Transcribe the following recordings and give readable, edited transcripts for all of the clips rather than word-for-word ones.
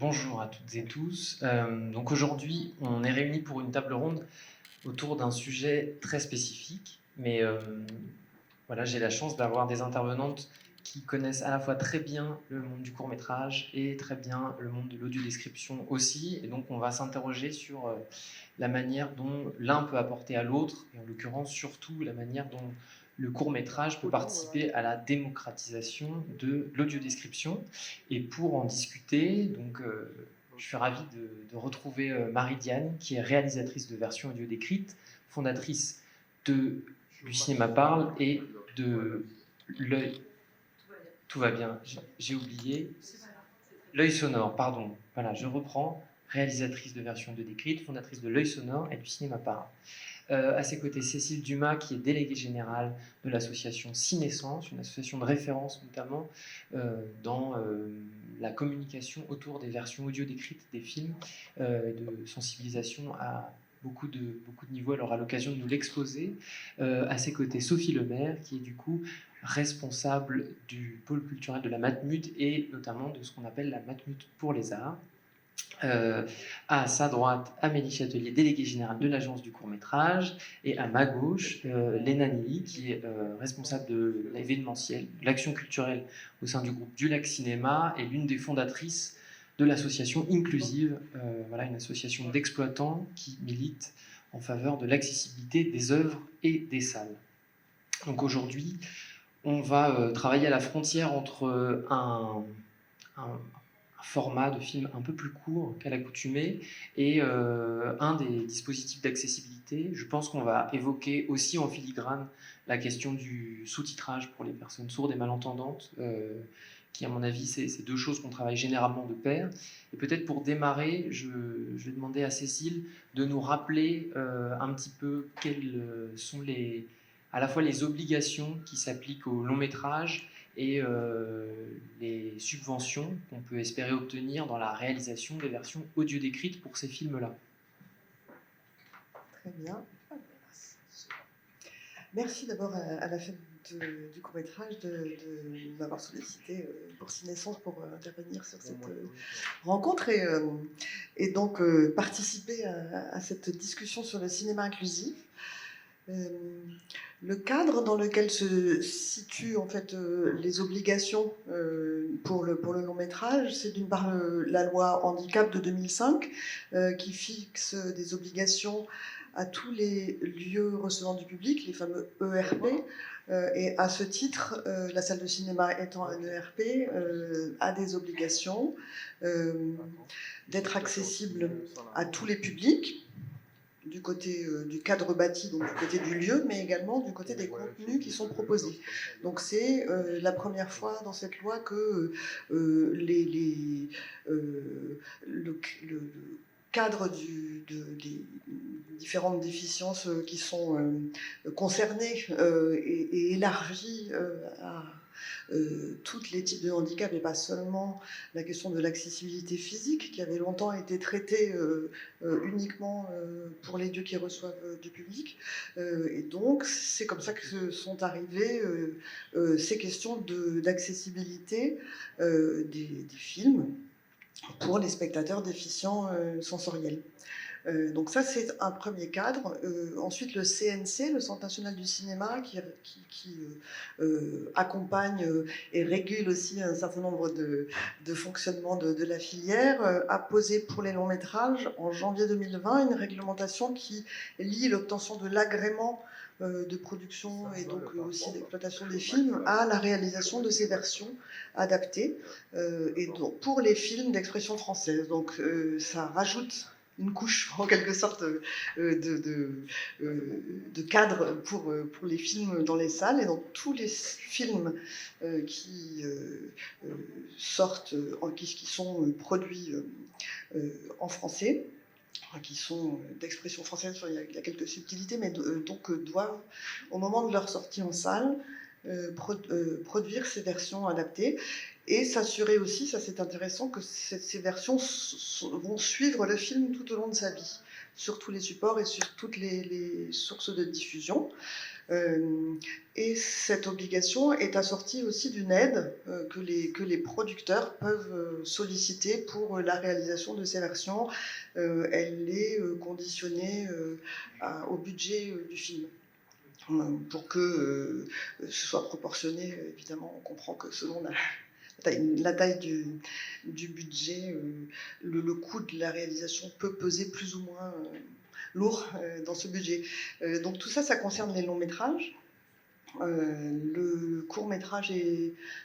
Bonjour à toutes et tous. Donc aujourd'hui, on est réunis pour une table ronde autour d'un sujet très spécifique, mais voilà, j'ai la chance d'avoir des intervenantes qui connaissent à la fois très bien le monde du court-métrage et très bien le monde de l'audiodescription aussi, et donc on va s'interroger sur la manière dont l'un peut apporter à l'autre, et en l'occurrence surtout la manière dont le court-métrage peut participer à la démocratisation de l'audiodescription. Et pour en discuter, donc, je suis ravi de retrouver Marie-Diane, qui est réalisatrice de versions audio décrites, fondatrice de Du cinéma parle et de l'œil. Tout va bien, j'ai oublié. L'œil sonore, pardon. Voilà, je reprends. Réalisatrice de versions audio décrites, fondatrice de l'œil sonore et du cinéma parle. À ses côtés, Cécile Dumas, qui est déléguée générale de l'association Cinescence, une association de référence notamment dans la communication autour des versions audio décrites des films, et de sensibilisation à beaucoup de niveaux. Elle aura l'occasion de nous l'exposer. À ses côtés, Sophie Lemaire, qui est du coup responsable du pôle culturel de la Matmut et notamment de ce qu'on appelle la Matmut pour les arts. À sa droite, Amélie Châtelier, déléguée générale de l'agence du court-métrage, et à ma gauche, Léna Nili, qui est responsable de l'événementiel, de l'action culturelle au sein du groupe du Lac Cinéma, et l'une des fondatrices de l'association Inclusive, voilà, une association d'exploitants qui milite en faveur de l'accessibilité des œuvres et des salles. Donc aujourd'hui, on va travailler à la frontière entre un format de film un peu plus court qu'à l'accoutumée et un des dispositifs d'accessibilité. Je pense qu'on va évoquer aussi en filigrane la question du sous-titrage pour les personnes sourdes et malentendantes, qui à mon avis c'est deux choses qu'on travaille généralement de pair. Et peut-être pour démarrer, je vais demander à Cécile de nous rappeler un petit peu quelles sont à la fois les obligations qui s'appliquent au long métrage et les subventions qu'on peut espérer obtenir dans la réalisation des versions audio décrites pour ces films-là. Très bien. Merci d'abord à la fête du court-métrage de m'avoir sollicité pour Cinescence pour intervenir sur cette rencontre et donc participer à cette discussion sur le cinéma inclusif. Le cadre dans lequel se situent en fait les obligations pour le long métrage, c'est d'une part la loi handicap de 2005 qui fixe des obligations à tous les lieux recevant du public, les fameux ERP, et à ce titre, la salle de cinéma étant un ERP, a des obligations d'être accessible à tous les publics, du côté du cadre bâti, donc du côté du lieu, mais également du côté des contenus qui sont proposés. Donc c'est la première fois dans cette loi que le cadre des différentes déficiences qui sont concernées est élargi à tous les types de handicap et pas seulement la question de l'accessibilité physique qui avait longtemps été traitée uniquement pour les lieux qui reçoivent du public. Et donc c'est comme ça que sont arrivées ces questions d'accessibilité des films pour les spectateurs déficients sensoriels. Donc ça, c'est un premier cadre. Ensuite, le CNC, le Centre national du cinéma, qui accompagne et régule aussi un certain nombre de fonctionnements de la filière, a posé pour les longs métrages, en janvier 2020, une réglementation qui lie l'obtention de l'agrément de production et donc aussi d'exploitation des films à la réalisation de ces versions adaptées, et donc pour les films d'expression française. Donc ça rajoute une couche, en quelque sorte, de cadre pour les films dans les salles. Et donc, tous les films qui sortent, qui sont produits en français, qui sont d'expression française, il y a quelques subtilités, mais donc doivent, au moment de leur sortie en salle, produire ces versions adaptées et s'assurer aussi, ça c'est intéressant, que ces versions vont suivre le film tout au long de sa vie, sur tous les supports et sur toutes les sources de diffusion. Et cette obligation est assortie aussi d'une aide que les producteurs peuvent solliciter pour la réalisation de ces versions. Elle est conditionnée au budget du film. Pour que ce soit proportionné, évidemment, on comprend que selon la taille du budget, le coût de la réalisation peut peser plus ou moins lourd dans ce budget. Donc tout ça, ça concerne les longs métrages. Le court métrage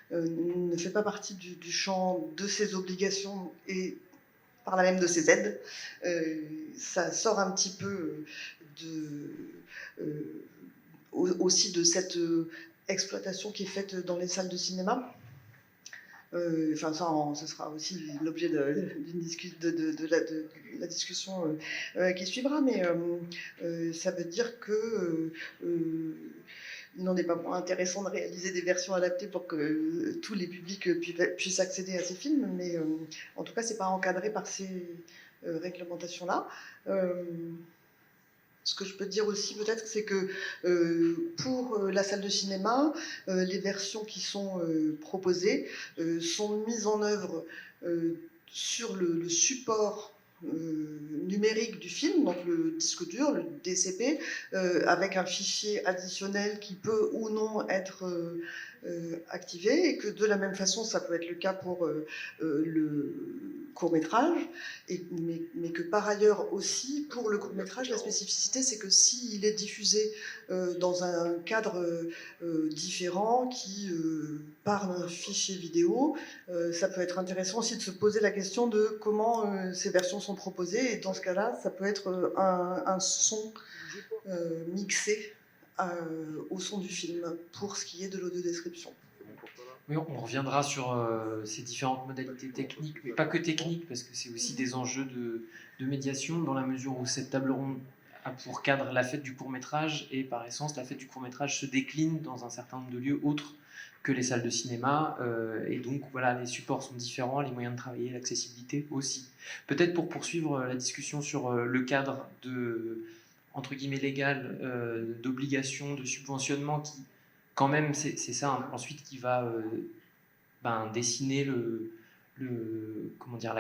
ne fait pas partie du champ de ces obligations et par là même de ces aides. Ça sort un petit peu aussi de cette exploitation qui est faite dans les salles de cinéma. Enfin, ça sera aussi l'objet de la discussion qui suivra, mais ça veut dire que il n'en est pas moins intéressant de réaliser des versions adaptées pour que tous les publics puissent accéder à ces films, mais en tout cas, c'est pas encadré par ces réglementations-là. Ce que je peux dire aussi peut-être, c'est que pour la salle de cinéma, les versions qui sont proposées sont mises en œuvre sur le support numérique du film, donc le disque dur, le DCP, avec un fichier additionnel qui peut ou non être activé, et que de la même façon, ça peut être le cas pour le court-métrage, mais que par ailleurs aussi, pour le court-métrage, la spécificité, c'est que s'il est diffusé dans un cadre différent qui part d'un fichier vidéo, ça peut être intéressant aussi de se poser la question de comment ces versions sont proposées, et dans ce cas-là, ça peut être un son mixé au son du film, pour ce qui est de l'audiodescription. Oui, on reviendra sur ces différentes modalités techniques, mais pas que techniques, parce que c'est aussi des enjeux de médiation, dans la mesure où cette table ronde a pour cadre la fête du court-métrage, et par essence, la fête du court-métrage se décline dans un certain nombre de lieux autres que les salles de cinéma, et donc voilà, les supports sont différents, les moyens de travailler, l'accessibilité aussi. Peut-être pour poursuivre la discussion sur le cadre de, entre guillemets, légal, d'obligation, de subventionnement qui quand même, c'est ça ensuite qui va dessiner comment dire,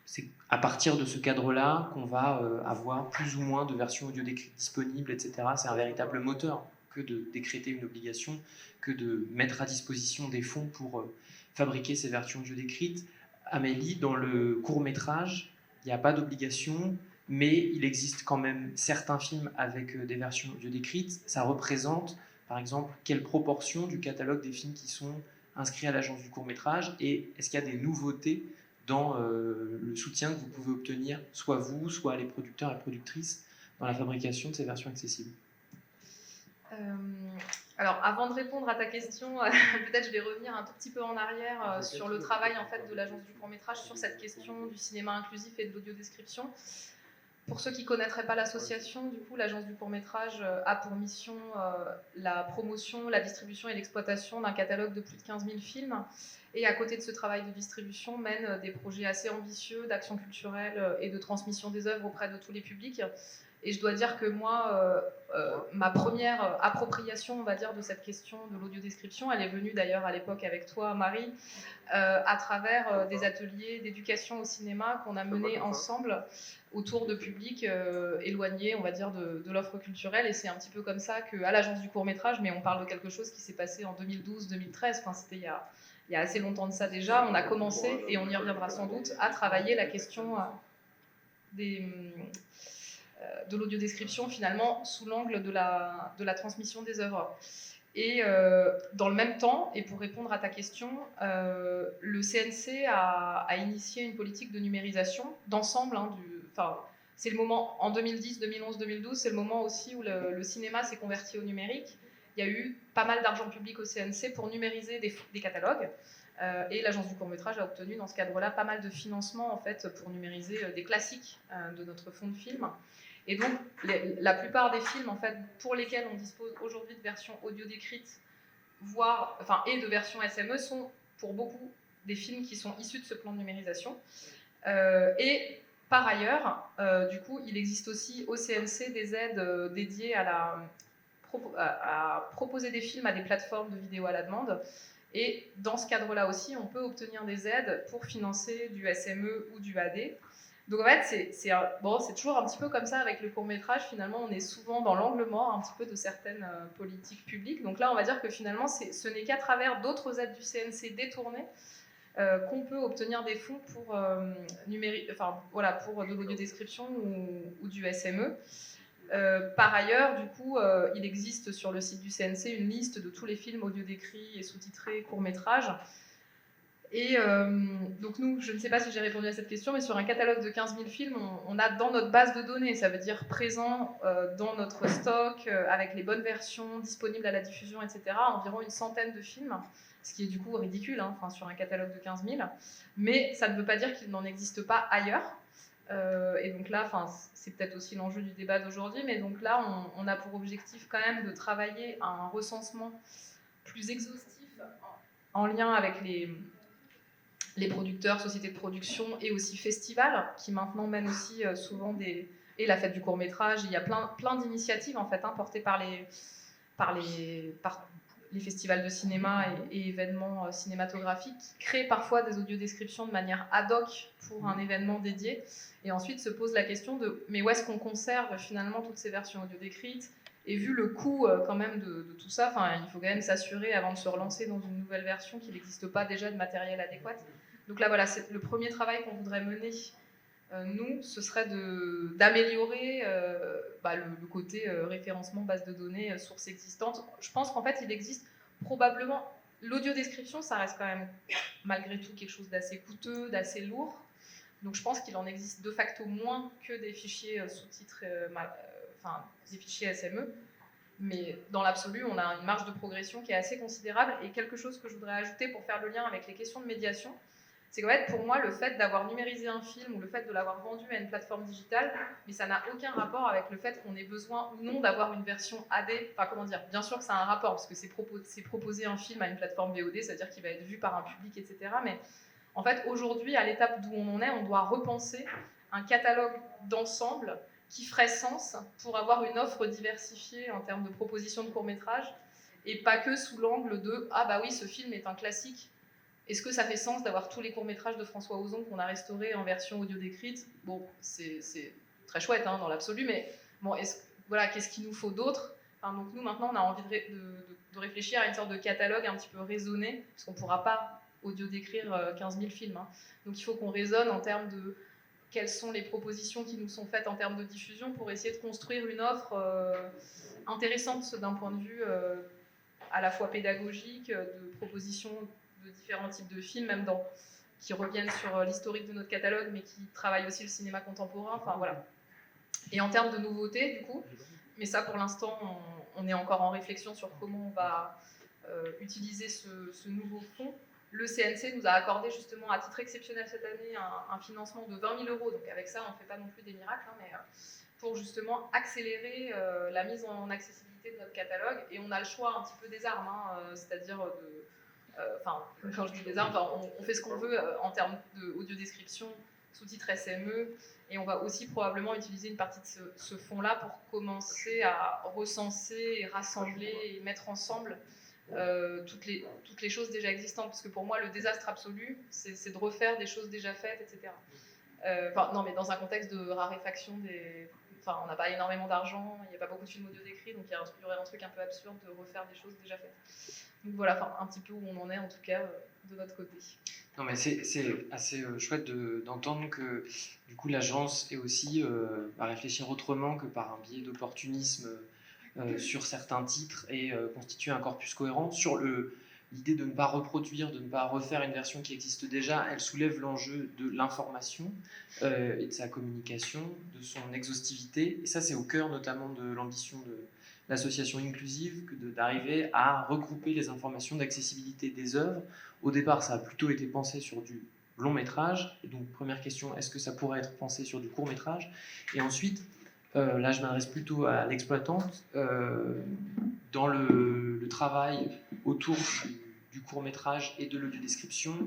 c'est à partir de ce cadre-là qu'on va avoir plus ou moins de versions audio décrites disponibles, etc. C'est un véritable moteur que de décréter une obligation, que de mettre à disposition des fonds pour fabriquer ces versions audio décrites. Amélie, dans le court-métrage, il n'y a pas d'obligation, mais il existe quand même certains films avec des versions audio décrites. Ça représente par exemple, quelle proportion du catalogue des films qui sont inscrits à l'agence du court-métrage, et est-ce qu'il y a des nouveautés dans le soutien que vous pouvez obtenir, soit vous, soit les producteurs et productrices, dans la fabrication de ces versions accessibles? Alors, avant de répondre à ta question, peut-être je vais revenir un tout petit peu en arrière sur le travail en fait, de l'agence du court-métrage sur cette question du cinéma inclusif et de l'audiodescription. Pour ceux qui ne connaîtraient pas l'association, du coup, l'agence du court-métrage a pour mission la promotion, la distribution et l'exploitation d'un catalogue de plus de 15 000 films. Et à côté de ce travail de distribution, mène des projets assez ambitieux d'action culturelle et de transmission des œuvres auprès de tous les publics. Et je dois dire que moi, ma première appropriation, on va dire, de cette question de l'audiodescription, elle est venue d'ailleurs à l'époque avec toi, Marie, à travers des ateliers d'éducation au cinéma qu'on a menés ensemble autour de publics éloignés, on va dire, de l'offre culturelle. Et c'est un petit peu comme ça qu'à l'agence du court-métrage, mais on parle de quelque chose qui s'est passé en 2012-2013, enfin c'était il y a assez longtemps de ça déjà, on a commencé, et on y reviendra sans doute, à travailler la question de l'audiodescription finalement sous l'angle de la transmission des œuvres. Et dans le même temps, et pour répondre à ta question, le CNC a initié une politique de numérisation d'ensemble. C'est le moment, en 2010, 2011, 2012, c'est le moment aussi où le cinéma s'est converti au numérique. Il y a eu pas mal d'argent public au CNC pour numériser des catalogues. Et l'agence du court-métrage a obtenu dans ce cadre-là pas mal de financement en fait, pour numériser des classiques de notre fonds de films. Et donc, la plupart des films, en fait, pour lesquels on dispose aujourd'hui de versions audio décrites, et de versions SME, sont pour beaucoup des films qui sont issus de ce plan de numérisation. Et par ailleurs, du coup, il existe aussi au CNC des aides dédiées à la à proposer des films à des plateformes de vidéo à la demande. Et dans ce cadre-là aussi, on peut obtenir des aides pour financer du SME ou du AD. Donc en fait, c'est toujours un petit peu comme ça avec le court-métrage. Finalement, on est souvent dans l'angle mort un petit peu de certaines politiques publiques. Donc là, on va dire que finalement, ce n'est qu'à travers d'autres aides du CNC détournées qu'on peut obtenir des fonds pour, pour de l'audiodescription ou du SME. Par ailleurs, du coup, il existe sur le site du CNC une liste de tous les films audio décrits et sous-titrés courts-métrages. Et donc nous, je ne sais pas si j'ai répondu à cette question, mais sur un catalogue de 15 000 films, on a dans notre base de données, ça veut dire présent dans notre stock, avec les bonnes versions disponibles à la diffusion, etc., environ une centaine de films, ce qui est du coup ridicule sur un catalogue de 15 000, mais ça ne veut pas dire qu'il n'en existe pas ailleurs. Et donc là, c'est peut-être aussi l'enjeu du débat d'aujourd'hui, mais donc là, on a pour objectif quand même de travailler à un recensement plus exhaustif en lien avec les producteurs, sociétés de production et aussi festivals, qui maintenant mènent aussi souvent et la fête du court-métrage. Il y a plein d'initiatives en fait, portées par les festivals de cinéma et événements cinématographiques qui créent parfois des audiodescriptions de manière ad hoc pour un événement dédié. Et ensuite se pose la question de mais où est-ce qu'on conserve finalement toutes ces versions audio décrites? Et vu le coût quand même de tout ça, il faut quand même s'assurer avant de se relancer dans une nouvelle version qu'il n'existe pas déjà de matériel adéquat. Donc là voilà, c'est le premier travail qu'on voudrait mener. Nous, ce serait d'améliorer le côté référencement, base de données, sources existantes. Je pense qu'en fait, il existe probablement... L'audiodescription, ça reste quand même, malgré tout, quelque chose d'assez coûteux, d'assez lourd. Donc je pense qu'il en existe de facto moins que des fichiers sous-titres, des fichiers SME. Mais dans l'absolu, on a une marge de progression qui est assez considérable. Et quelque chose que je voudrais ajouter pour faire le lien avec les questions de médiation, c'est qu'en fait, pour moi, le fait d'avoir numérisé un film ou le fait de l'avoir vendu à une plateforme digitale, mais ça n'a aucun rapport avec le fait qu'on ait besoin ou non d'avoir une version AD. Enfin, comment dire, bien sûr que ça a un rapport, parce que c'est proposer un film à une plateforme VOD, c'est-à-dire qu'il va être vu par un public, etc. Mais en fait, aujourd'hui, à l'étape d'où on en est, on doit repenser un catalogue d'ensemble qui ferait sens pour avoir une offre diversifiée en termes de propositions de court-métrage, et pas que sous l'angle de « Ah bah oui, ce film est un classique ». Est-ce que ça fait sens d'avoir tous les courts-métrages de François Ozon qu'on a restaurés en version audio décrite? Bon, c'est très chouette dans l'absolu, mais bon, qu'est-ce qu'il nous faut d'autre? Donc nous, maintenant, on a envie de réfléchir à une sorte de catalogue un petit peu raisonné, parce qu'on ne pourra pas audio décrire 15 000 films. Donc il faut qu'on raisonne en termes de quelles sont les propositions qui nous sont faites en termes de diffusion pour essayer de construire une offre intéressante d'un point de vue à la fois pédagogique, de propositions de différents types de films, même qui reviennent sur l'historique de notre catalogue, mais qui travaillent aussi le cinéma contemporain. Voilà. Et en termes de nouveautés, du coup, mais ça pour l'instant, on est encore en réflexion sur comment on va utiliser ce nouveau fonds. Le CNC nous a accordé justement à titre exceptionnel cette année un financement de 20 000 €. Donc avec ça, on ne fait pas non plus des miracles, mais pour justement accélérer la mise en accessibilité de notre catalogue. Et on a le choix un petit peu des armes, c'est-à-dire quand je dis des armes, on fait ce qu'on veut en termes d'audiodescription, sous-titres SME, et on va aussi probablement utiliser une partie de ce fonds-là pour commencer à recenser, et rassembler et mettre ensemble toutes les choses déjà existantes, parce que pour moi le désastre absolu c'est de refaire des choses déjà faites, etc. Non, mais dans un contexte de raréfaction on n'a pas énormément d'argent, il n'y a pas beaucoup de films audio décrits, donc il y aurait un truc un peu absurde de refaire des choses déjà faites. Donc voilà, un petit peu où on en est en tout cas de notre côté. Non, mais c'est assez chouette d'entendre que du coup l'agence est aussi à réfléchir autrement que par un biais d'opportunisme sur certains titres et constituer un corpus cohérent. Sur l'idée de ne pas reproduire, de ne pas refaire une version qui existe déjà, elle soulève l'enjeu de l'information et de sa communication, de son exhaustivité. Et ça, c'est au cœur notamment de l'ambition de l'association inclusive, d'arriver à regrouper les informations d'accessibilité des œuvres. Au départ, ça a plutôt été pensé sur du long métrage. Et donc, première question, est-ce que ça pourrait être pensé sur du court métrage? Et ensuite, là, je m'adresse plutôt à l'exploitante. Dans le travail autour du court-métrage et de l'audiodescription,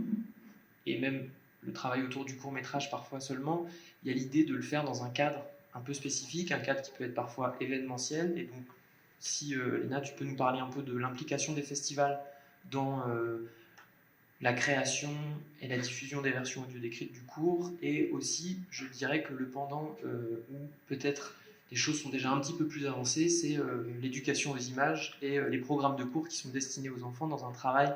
et même le travail autour du court-métrage parfois seulement, il y a l'idée de le faire dans un cadre un peu spécifique, un cadre qui peut être parfois événementiel, et donc si Léna, tu peux nous parler un peu de l'implication des festivals dans la création et la diffusion des versions audio décrites du cours, et aussi, je dirais que le pendant où peut-être les choses sont déjà un petit peu plus avancées, c'est l'éducation aux images et les programmes de cours qui sont destinés aux enfants dans un travail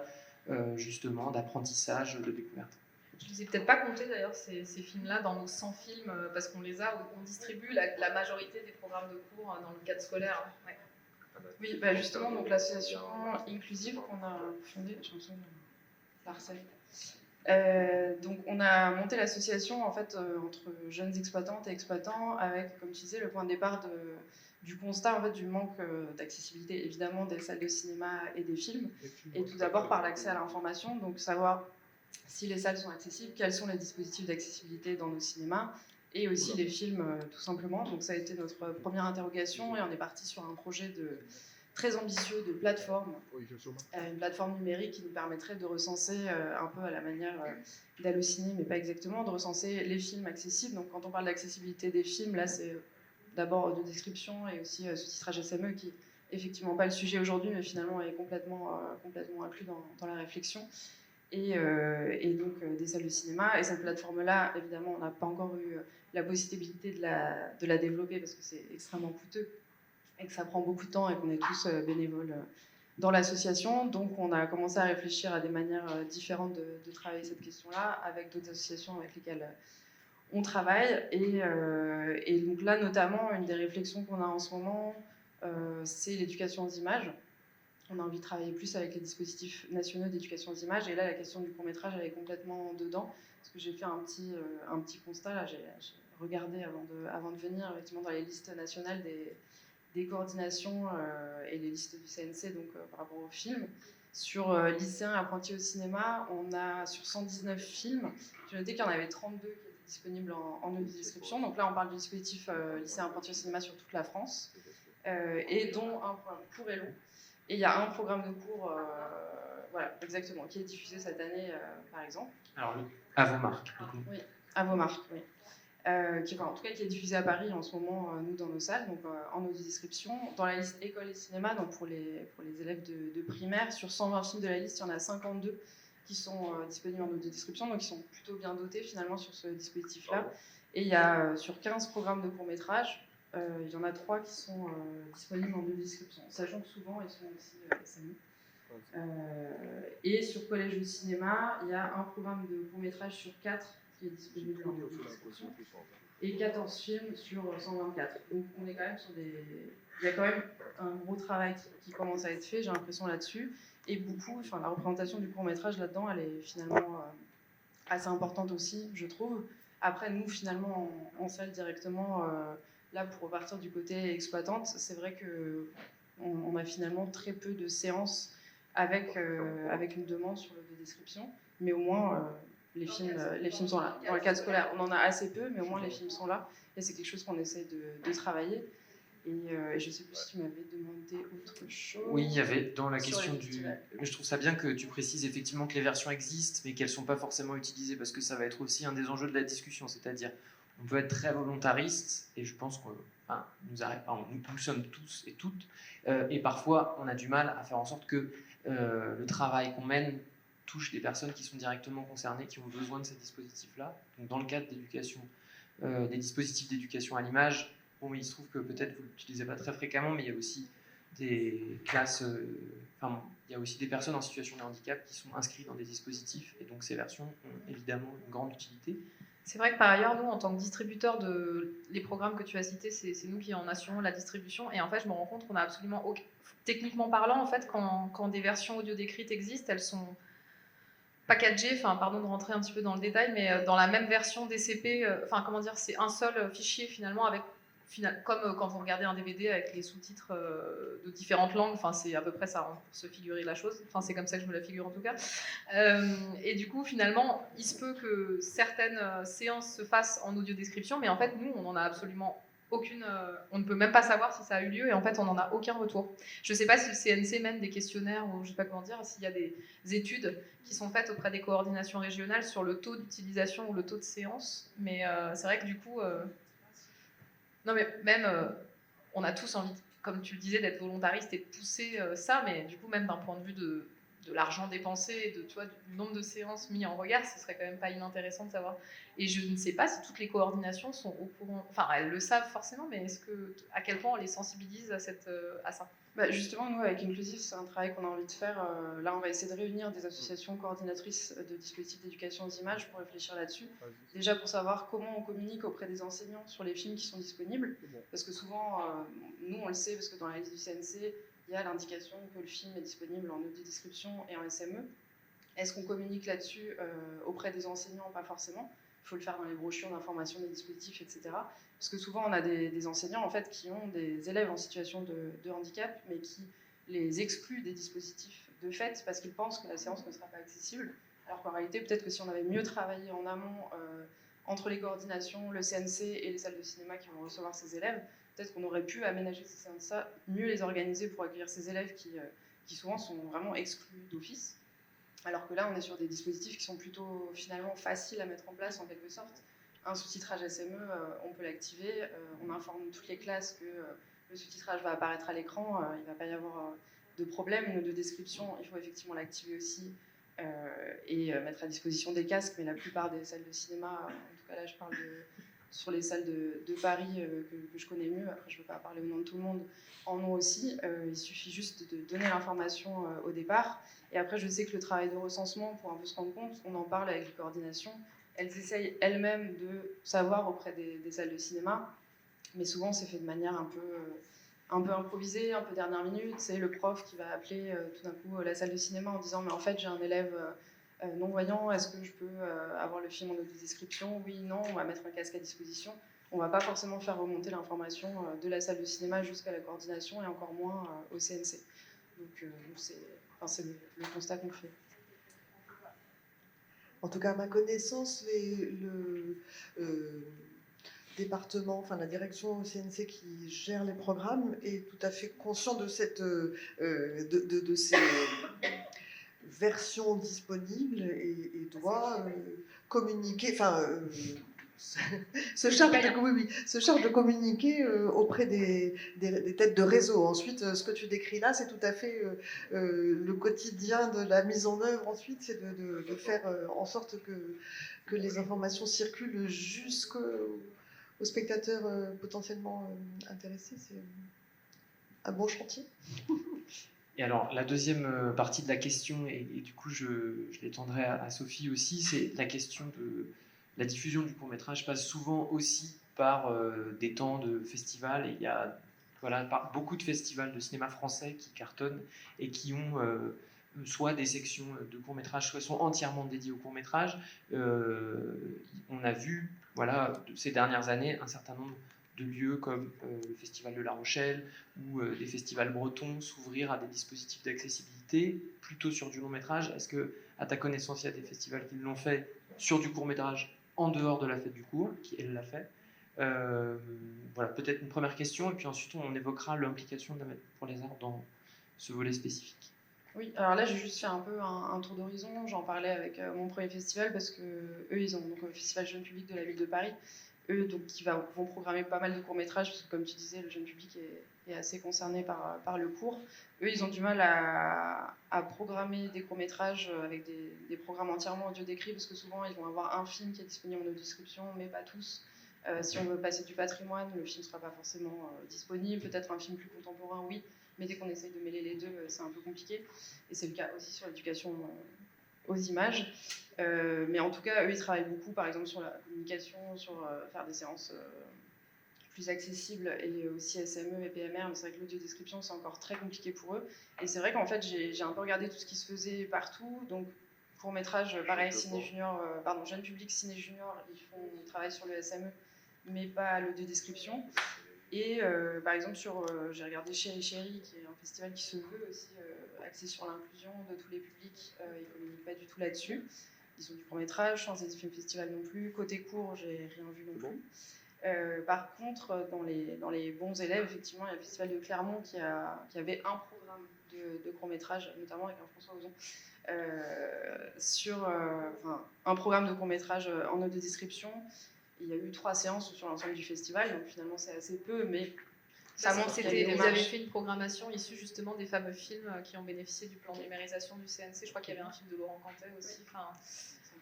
justement d'apprentissage, de découverte. Je ne les ai peut-être pas comptés d'ailleurs, ces films-là, dans nos 100 films, parce qu'on les a, on distribue la majorité des programmes de cours dans le cadre scolaire. Ouais. Oui, justement, donc l'association inclusive qu'on a fondée, je me souviens de Marcel. Donc on a monté l'association en fait entre jeunes exploitantes et exploitants avec, comme tu disais, le point de départ du constat en fait du manque d'accessibilité évidemment des salles de cinéma et des films, et tout d'abord par l'accès à l'information, donc savoir si les salles sont accessibles, quels sont les dispositifs d'accessibilité dans nos cinémas, et aussi les films tout simplement. Donc ça a été notre première interrogation, et on est parti sur un projet très ambitieux de plateforme, une plateforme numérique qui nous permettrait de recenser un peu à la manière d'Allociné, mais pas exactement, de recenser les films accessibles. Donc quand on parle d'accessibilité des films, là c'est d'abord de description et aussi sous-titrage SME, qui est effectivement pas le sujet aujourd'hui, mais finalement est complètement inclus dans la réflexion. Et donc des salles de cinéma. Et cette plateforme-là, évidemment, on n'a pas encore eu la possibilité de la développer parce que c'est extrêmement coûteux et que ça prend beaucoup de temps et qu'on est tous bénévoles dans l'association. Donc on a commencé à réfléchir à des manières différentes de travailler cette question-là avec d'autres associations avec lesquelles on travaille. Et donc là, notamment, une des réflexions qu'on a en ce moment, c'est l'éducation aux images. On a envie de travailler plus avec les dispositifs nationaux d'éducation aux images. Et là, la question du court-métrage, elle est complètement dedans. Parce que j'ai fait un petit constat. Là, j'ai regardé avant de venir, effectivement, dans les listes nationales des coordinations et les listes du CNC, donc par rapport aux films. Sur lycéens et apprentis au cinéma, on a sur 119 films, j'ai noté qu'il y en avait 32 qui étaient disponibles en audio-description. Donc là, on parle du dispositif lycéens et apprentis au cinéma sur toute la France, et dont un programme court et long. Et il y a un programme de cours, voilà, exactement, qui est diffusé cette année, par exemple. Alors, à vos marques. Oui, à vos marques, oui. Qui est diffusé à Paris en ce moment, nous, dans nos salles, donc en audio-description. Dans la liste école et cinéma, donc pour les élèves de primaire, sur 120 films de la liste, il y en a 52 qui sont disponibles en audio-description, donc ils sont plutôt bien dotés finalement sur ce dispositif-là. Et il y a sur 15 programmes de court-métrage, il y en a 3 qui sont disponibles en audio-description, sachant que souvent ils sont aussi SMI. Et sur collège ou cinéma, il y a un programme de court-métrage sur 4 qui est disponible en audio-description, et 14 films sur 124. Donc on est quand même sur des... Il y a quand même un gros travail qui commence à être fait, j'ai l'impression, là-dessus. Et beaucoup, la représentation du court-métrage là-dedans, elle est finalement assez importante aussi, je trouve. Après, nous, finalement, en salle directement, là, pour repartir du côté exploitante, c'est vrai qu'on a finalement très peu de séances avec une demande sur le description, mais au moins... les films sont là. Dans le cadre scolaire, on en a assez peu, mais au moins les films sont là. Et c'est quelque chose qu'on essaie de travailler. Et je ne sais plus si tu m'avais demandé autre chose. Oui, il y avait dans la question du... Je trouve ça bien que tu précises effectivement que les versions existent, mais qu'elles ne sont pas forcément utilisées, parce que ça va être aussi un des enjeux de la discussion. C'est-à-dire, on peut être très volontariste, et je pense que nous sommes tous et toutes, et parfois on a du mal à faire en sorte que le travail qu'on mène touche des personnes qui sont directement concernées, qui ont besoin de ces dispositifs-là. Donc dans le cadre d'éducation, des dispositifs d'éducation à l'image, bon, il se trouve que peut-être vous ne l'utilisez pas très fréquemment, mais il y a aussi des classes, il y a aussi des personnes en situation de handicap qui sont inscrites dans des dispositifs, et donc ces versions ont évidemment une grande utilité. C'est vrai que par ailleurs, nous, en tant que distributeurs les programmes que tu as cités, c'est nous qui en assurons la distribution. Et en fait, je me rends compte qu'on a absolument techniquement parlant, en fait, quand des versions audio décrites existent, elles sont packagées, pardon de rentrer un petit peu dans le détail, mais dans la même version DCP, c'est un seul fichier finalement avec comme quand vous regardez un DVD avec les sous-titres de différentes langues, c'est à peu près ça, hein, pour se figurer la chose, c'est comme ça que je me la figure en tout cas. Et du coup, finalement, il se peut que certaines séances se fassent en audio-description, mais en fait, nous, on n'en a absolument aucune... on ne peut même pas savoir si ça a eu lieu, et en fait, on n'en a aucun retour. Je ne sais pas si le CNC mène des questionnaires, ou je ne sais pas comment dire, s'il y a des études qui sont faites auprès des coordinations régionales sur le taux d'utilisation ou le taux de séance, mais c'est vrai que du coup... Non, mais même, on a tous envie comme tu le disais, d'être volontariste et de pousser ça, mais du coup, même d'un point de vue de l'argent dépensé et de, tu vois, du nombre de séances mis en regard, ce serait quand même pas inintéressant de savoir. Et je ne sais pas si toutes les coordinations sont au courant, enfin elles le savent forcément, mais à quel point on les sensibilise à ça? Justement, nous, avec Inclusif, c'est un travail qu'on a envie de faire. Là, on va essayer de réunir des associations coordinatrices de dispositifs d'éducation aux images pour réfléchir là-dessus. Déjà pour savoir comment on communique auprès des enseignants sur les films qui sont disponibles. Parce que souvent, nous, on le sait, parce que dans la liste du CNC, il y a l'indication que le film est disponible en audio-description et en SME. Est-ce qu'on communique là-dessus auprès des enseignants? Pas forcément. Il faut le faire dans les brochures d'information des dispositifs, etc. Parce que souvent, on a des enseignants en fait, qui ont des élèves en situation de handicap, mais qui les excluent des dispositifs de fait parce qu'ils pensent que la séance ne sera pas accessible. Alors qu'en réalité, peut-être que si on avait mieux travaillé en amont entre les coordinations, le CNC et les salles de cinéma qui vont recevoir ces élèves, peut-être qu'on aurait pu aménager ces séances-là, mieux les organiser pour accueillir ces élèves qui souvent sont vraiment exclus d'office. Alors que là, on est sur des dispositifs qui sont plutôt finalement faciles à mettre en place en quelque sorte. Un sous-titrage SME, on peut l'activer, on informe toutes les classes que le sous-titrage va apparaître à l'écran, il ne va pas y avoir de problème de description, il faut effectivement l'activer aussi et mettre à disposition des casques, mais la plupart des salles de cinéma, en tout cas là je parle sur les salles de Paris que je connais mieux, après je ne veux pas parler au nom de tout le monde, en ont aussi, il suffit juste de donner l'information au départ. Et après, je sais que le travail de recensement, pour un peu se rendre compte, on en parle avec les coordinations. Elles essayent elles-mêmes de savoir auprès des salles de cinéma, mais souvent c'est fait de manière un peu improvisée, un peu dernière minute. C'est le prof qui va appeler tout d'un coup la salle de cinéma en disant « mais en fait j'ai un élève non-voyant, est-ce que je peux avoir le film en audio-description? Oui, non, on va mettre un casque à disposition. » On ne va pas forcément faire remonter l'information de la salle de cinéma jusqu'à la coordination et encore moins au CNC. Donc c'est le constat qu'on fait. En tout cas, à ma connaissance, le département, enfin la direction au CNC qui gère les programmes est tout à fait conscient de de ces versions disponibles et doit communiquer, enfin se charge de communiquer auprès des têtes de réseau. Ensuite, ce que tu décris là, c'est tout à fait le quotidien de la mise en œuvre. Ensuite, c'est de faire en sorte que les informations circulent jusqu'aux spectateurs potentiellement intéressés. C'est un bon chantier. Et alors, la deuxième partie de la question, et du coup je l'étendrai à Sophie aussi, c'est la question de la diffusion du court-métrage passe souvent aussi par des temps de festival. Et il y a beaucoup de festivals de cinéma français qui cartonnent et qui ont soit des sections de court-métrage, soit sont entièrement dédiées au court-métrage. On a vu, ces dernières années, un certain nombre de lieux comme le Festival de La Rochelle ou des festivals bretons s'ouvrir à des dispositifs d'accessibilité plutôt sur du long métrage. Est-ce que, à ta connaissance, il y a des festivals qui l'ont fait sur du court métrage en dehors de la fête du court, qui elle l'a fait? Peut-être une première question, et puis ensuite on évoquera l'implication de la Maître pour les arts dans ce volet spécifique. Oui, alors là j'ai juste fait un peu un tour d'horizon, j'en parlais avec mon premier festival parce que eux ils ont donc le festival jeune public de la ville de Paris, eux donc qui vont programmer pas mal de courts-métrages parce que comme tu disais le jeune public est assez concerné par le court. Eux ils ont du mal à programmer des courts-métrages avec des programmes entièrement audio décrits parce que souvent ils vont avoir un film qui est disponible en audio-description mais pas tous. Si on veut passer du patrimoine, le film ne sera pas forcément disponible, peut-être un film plus contemporain, oui, mais dès qu'on essaye de mêler les deux, c'est un peu compliqué. Et c'est le cas aussi sur l'éducation aux images. Mais en tout cas, eux, ils travaillent beaucoup, par exemple, sur la communication, sur faire des séances plus accessibles, et aussi SME et PMR. Mais c'est vrai que l'audio-description, c'est encore très compliqué pour eux. Et c'est vrai qu'en fait, j'ai un peu regardé tout ce qui se faisait partout. Donc, court-métrage, pareil, jeune public, ciné junior, ils travaillent sur le SME, mais pas l'audio-description. Et par exemple, j'ai regardé Chéri Chéri, qui est un festival qui se veut aussi axé sur l'inclusion de tous les publics. Ils ne communiquent pas du tout là-dessus. Ils ont du court-métrage, sans des films festival non plus. Côté court, j'ai rien vu non plus. Par contre, dans les bons élèves, effectivement, il y a le festival de Clermont qui avait un programme de court-métrage, notamment avec un François Ozon, sur un programme de court-métrage en audio-description. Il y a eu 3 séances sur l'ensemble du festival, donc finalement c'est assez peu, mais Ça montre qu'il y a des Vous démarches. avez fait une programmation issue justement des fameux films qui ont bénéficié du plan de numérisation du CNC. Je crois qu'il y avait un film de Laurent Cantet aussi.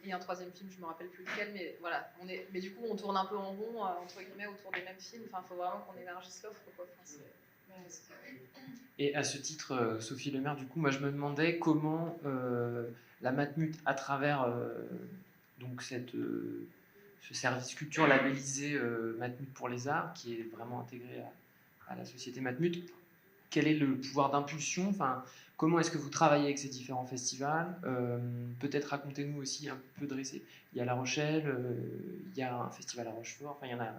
Et un troisième film, je ne me rappelle plus lequel, mais voilà. Mais du coup, on tourne un peu en rond, entre guillemets, autour des mêmes films. Enfin, il faut vraiment qu'on élargisse l'offre, quoi. Et à ce titre, Sophie Lemaire, du coup, moi je me demandais comment la Matmut, à travers donc ce service culture labellisé Matmut pour les arts, qui est vraiment intégré à la société Matmut, quel est le pouvoir d'impulsion? Enfin, comment est-ce que vous travaillez avec ces différents festivals? Peut-être racontez-nous aussi un peu dressé. Il y a La Rochelle, il y a un festival à Rochefort, enfin il y en a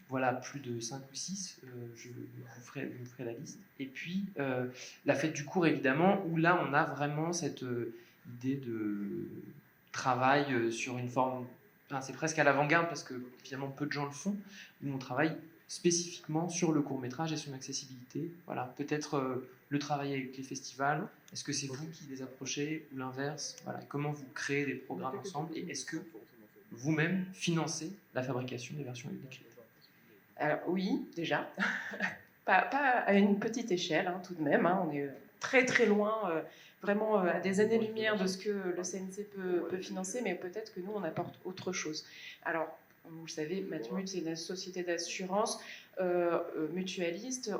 voilà, plus de 5 ou 6, je vous ferai la liste. Et puis, la fête du cours, évidemment, où là, on a vraiment cette idée de travail sur une forme, enfin, c'est presque à l'avant-garde, parce que finalement, peu de gens le font, où on travaille spécifiquement sur le court-métrage et son accessibilité. Voilà, peut-être le travail avec les festivals, est-ce que c'est vous qui les approchez, ou l'inverse? Voilà, comment vous créez des programmes ensemble, et est-ce que vous-même financez la fabrication des versions écrites? Alors oui, déjà, pas à une petite échelle, hein, tout de même, hein, on est très très loin, vraiment à des années-lumière de ce que le CNC peut financer, mais peut-être que nous, on apporte autre chose. Alors, vous le savez, Matmut, c'est une société d'assurance mutualiste.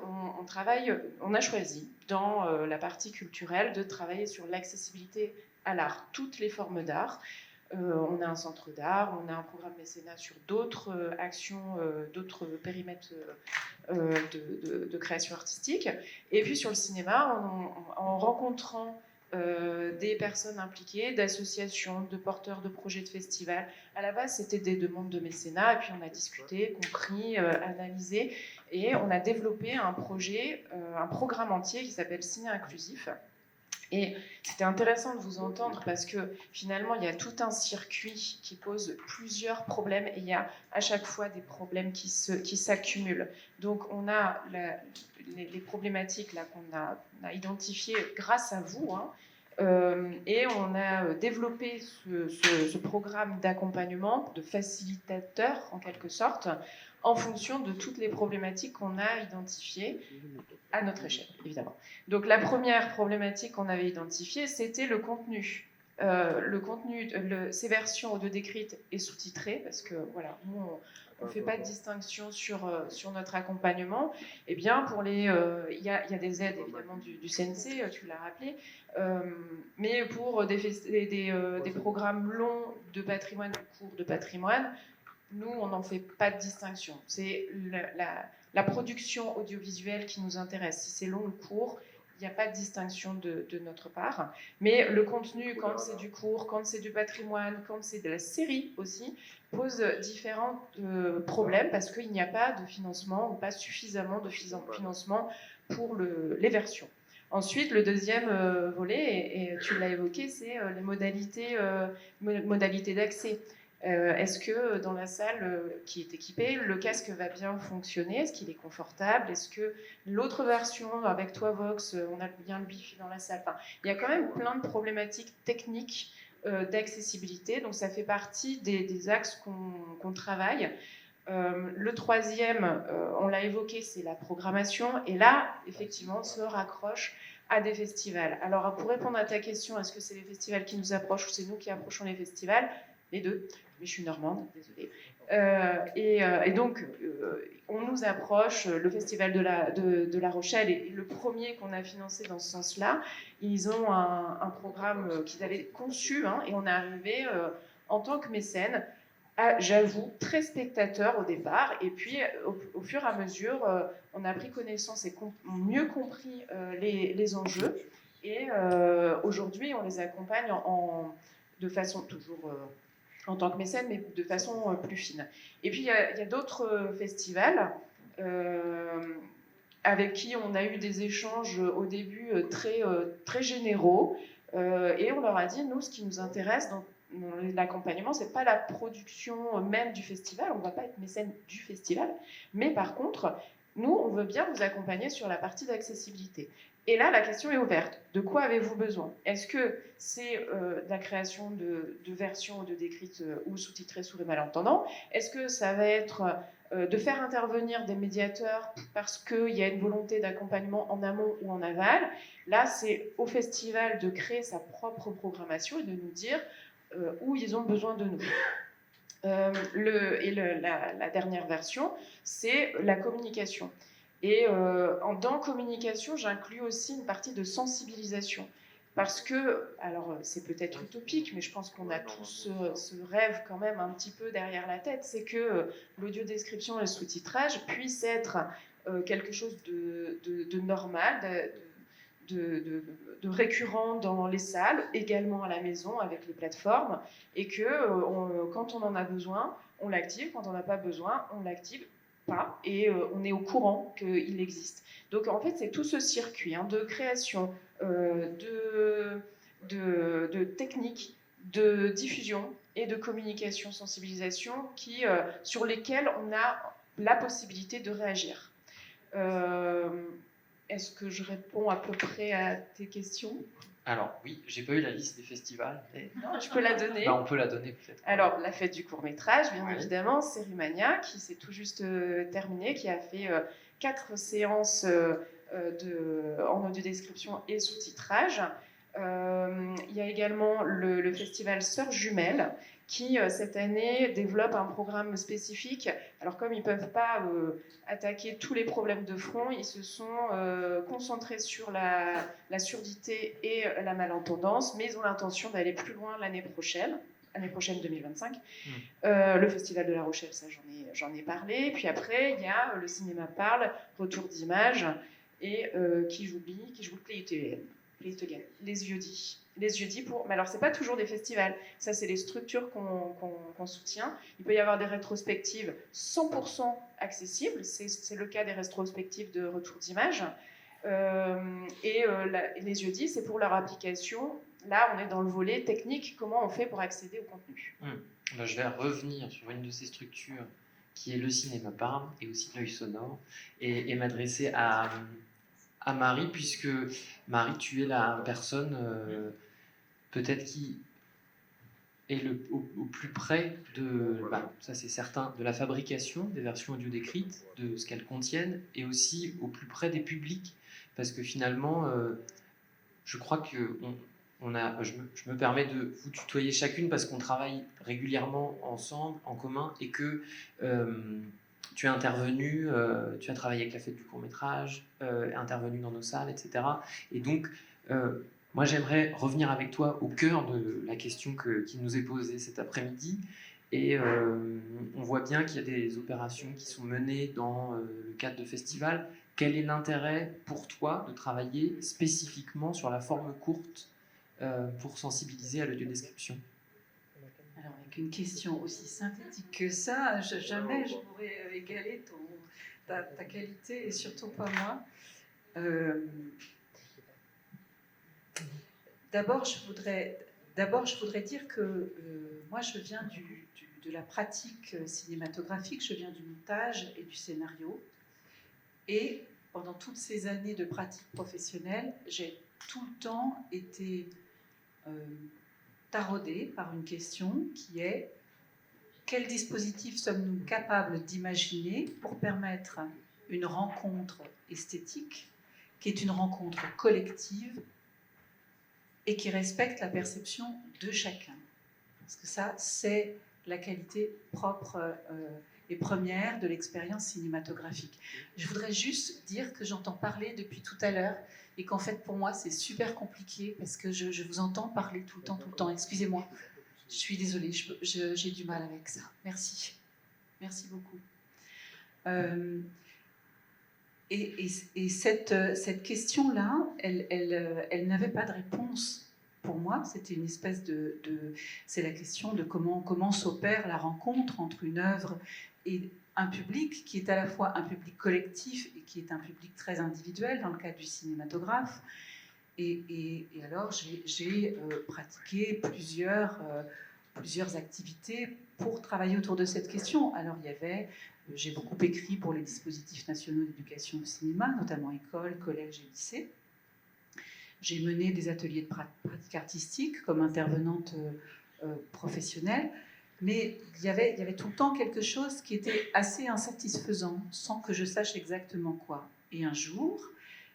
On a choisi, dans la partie culturelle, de travailler sur l'accessibilité à l'art, toutes les formes d'art. On a un centre d'art, on a un programme mécénat sur d'autres actions, d'autres périmètres de création artistique. Et puis sur le cinéma, en rencontrant des personnes impliquées, d'associations, de porteurs de projets de festivals. À la base, c'était des demandes de mécénat, et puis on a discuté, compris, analysé, et on a développé un projet, un programme entier qui s'appelle Ciné Inclusif. Et c'était intéressant de vous entendre parce que finalement, il y a tout un circuit qui pose plusieurs problèmes et il y a à chaque fois des problèmes qui s'accumulent. Donc, on a les problématiques là, qu'on a identifiées grâce à vous, hein, et on a développé ce programme d'accompagnement, de facilitateur en quelque sorte, en fonction de toutes les problématiques qu'on a identifiées à notre échelle, évidemment. Donc la première problématique qu'on avait identifiée, c'était le contenu. Ces versions audio décrites et sous-titrées, parce que voilà, nous, on ne fait pas de distinction sur notre accompagnement. Eh bien, il y a des aides, évidemment, du CNC, tu l'as rappelé, mais pour des programmes longs de patrimoine, cours de patrimoine, nous, on n'en fait pas de distinction. C'est la production audiovisuelle qui nous intéresse. Si c'est long ou court, il n'y a pas de distinction de notre part. Mais le contenu, quand c'est du court, quand c'est du patrimoine, quand c'est de la série aussi, pose différents problèmes parce qu'il n'y a pas de financement ou pas suffisamment de financement pour les versions. Ensuite, le deuxième volet, et tu l'as évoqué, c'est les modalités d'accès. Est-ce que dans la salle qui est équipée, le casque va bien fonctionner? Est-ce qu'il est confortable? Est-ce que l'autre version avec Toivox, on a bien le Wi-Fi dans la salle? Enfin, il y a quand même plein de problématiques techniques d'accessibilité, donc ça fait partie des axes qu'on travaille. Le troisième, on l'a évoqué, c'est la programmation, et là, effectivement, on se raccroche à des festivals. Alors, pour répondre à ta question, est-ce que c'est les festivals qui nous approchent ou c'est nous qui approchons les festivals? Les deux, mais je suis normande, désolée. Et donc, on nous approche, le festival de La Rochelle est le premier qu'on a financé dans ce sens-là. Ils ont un programme qu'ils avaient conçu, hein, et on est arrivé en tant que mécène, j'avoue, très spectateur au départ, et puis au fur et à mesure, on a pris connaissance et mieux compris les enjeux, et aujourd'hui, on les accompagne de façon toujours... en tant que mécène, mais de façon plus fine. Et puis, il y a d'autres festivals avec qui on a eu des échanges au début très généraux, et on leur a dit, nous, ce qui nous intéresse dans l'accompagnement, c'est pas la production même du festival, on ne va pas être mécène du festival, mais par contre, nous, on veut bien vous accompagner sur la partie d'accessibilité. Et là, la question est ouverte. De quoi avez-vous besoin? Est-ce que c'est la création de versions audio décrites ou sous-titrées sous les malentendants? Est-ce que ça va être de faire intervenir des médiateurs parce qu'il y a une volonté d'accompagnement en amont ou en aval. Là, c'est au festival de créer sa propre programmation et de nous dire où ils ont besoin de nous. La dernière version, c'est la communication. Et dans communication, j'inclus aussi une partie de sensibilisation. Parce que, alors c'est peut-être utopique, mais je pense qu'on a tous ce rêve quand même un petit peu derrière la tête, c'est que l'audiodescription et le sous-titrage puissent être quelque chose de normal, de récurrent dans les salles, également à la maison avec les plateformes, et que quand on en a besoin, on l'active, quand on n'a pas besoin, on l'active pas, et on est au courant qu'il existe. Donc en fait, c'est tout ce circuit de création, de techniques, de diffusion et de communication, sensibilisation sur lesquels on a la possibilité de réagir. Est-ce que je réponds à peu près à tes questions ? Alors oui, j'ai pas eu la liste des festivals. Mais... Non, je peux la donner. On peut la donner peut-être. Alors, la fête du court-métrage, bien évidemment, c'est Rumania, qui s'est tout juste terminée, qui a fait 4 séances en audiodescription et sous-titrage. Il y a également le festival Sœurs Jumelles, qui cette année développe un programme spécifique. Alors comme ils ne peuvent pas attaquer tous les problèmes de front, ils se sont concentrés sur la surdité et la malentendance, mais ils ont l'intention d'aller plus loin l'année prochaine 2025. Le Festival de La Rochelle, ça j'en ai parlé. Puis après, il y a le Cinéma Parle, Retour d'Images, et qui j'oublie, les Yeux-Dits. Les Yeux-Dits mais alors c'est pas toujours des festivals, ça c'est les structures qu'on soutient. Il peut y avoir des rétrospectives 100% accessibles, c'est le cas des rétrospectives de Retour d'Images. Les Yeux-Dits, c'est pour leur application. Là, on est dans le volet technique, comment on fait pour accéder au contenu. Je vais revenir sur une de ces structures qui est le Cinéma Parle et aussi l'œil sonore et m'adresser à Marie, puisque Marie, tu es la personne peut-être qui est au plus près ça c'est certain, de la fabrication des versions audio décrites, de ce qu'elles contiennent, et aussi au plus près des publics, parce que finalement, je crois que je me permets de vous tutoyer chacune parce qu'on travaille régulièrement ensemble, en commun, et que tu es intervenu, tu as travaillé avec la fête du court-métrage, intervenu dans nos salles, etc. Et donc, moi j'aimerais revenir avec toi au cœur de la question qui nous est posée cet après-midi. Et on voit bien qu'il y a des opérations qui sont menées dans le cadre de festivals. Quel est l'intérêt pour toi de travailler spécifiquement sur la forme courte pour sensibiliser à l'audiodescription ? Alors, avec une question aussi synthétique que ça, jamais je pourrais égaler ta qualité, et surtout pas moi. D'abord, je voudrais dire que moi, je viens de la pratique cinématographique, je viens du montage et du scénario. Et pendant toutes ces années de pratique professionnelle, j'ai tout le temps été taraudée par une question qui est: quel dispositif sommes-nous capables d'imaginer pour permettre une rencontre esthétique qui est une rencontre collective et qui respecte la perception de chacun? Parce que ça, c'est la qualité propre et première de l'expérience cinématographique. Je voudrais juste dire que j'entends parler depuis tout à l'heure et qu'en fait, pour moi, c'est super compliqué parce que je vous entends parler tout le temps. Excusez-moi, je suis désolée, j'ai du mal avec ça. Merci. Merci beaucoup. Et cette question-là, elle n'avait pas de réponse pour moi. C'était une espèce c'est la question de comment s'opère la rencontre entre une œuvre et un public qui est à la fois un public collectif et qui est un public très individuel dans le cadre du cinématographe. Et alors, j'ai pratiqué plusieurs activités pour travailler autour de cette question. Alors, j'ai beaucoup écrit pour les dispositifs nationaux d'éducation au cinéma, notamment écoles, collèges et lycées. J'ai mené des ateliers de pratique artistique comme intervenante professionnelle. Mais il y avait tout le temps quelque chose qui était assez insatisfaisant, sans que je sache exactement quoi. Et un jour,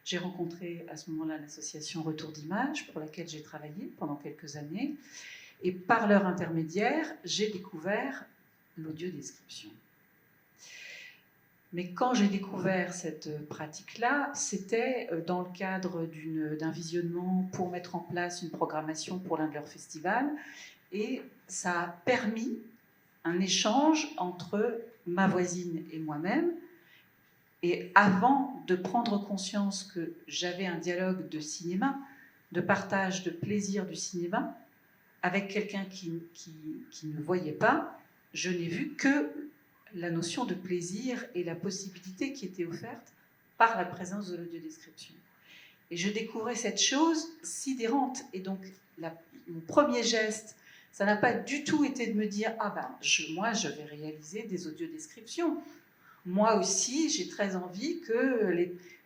j'ai rencontré à ce moment-là l'association Retour d'Image, pour laquelle j'ai travaillé pendant quelques années. Et par leur intermédiaire, j'ai découvert l'audiodescription. Mais quand j'ai découvert cette pratique-là, c'était dans le cadre d'un visionnement pour mettre en place une programmation pour l'un de leurs festivals. Et ça a permis un échange entre ma voisine et moi-même. Et avant de prendre conscience que j'avais un dialogue de cinéma, de partage de plaisir du cinéma, avec quelqu'un qui ne voyait pas, je n'ai vu que la notion de plaisir et la possibilité qui était offerte par la présence de l'audiodescription. Et je découvrais cette chose sidérante. Et donc, mon premier geste, ça n'a pas du tout été de me dire « Ah ben, moi, je vais réaliser des audiodescriptions. Moi aussi, j'ai très envie que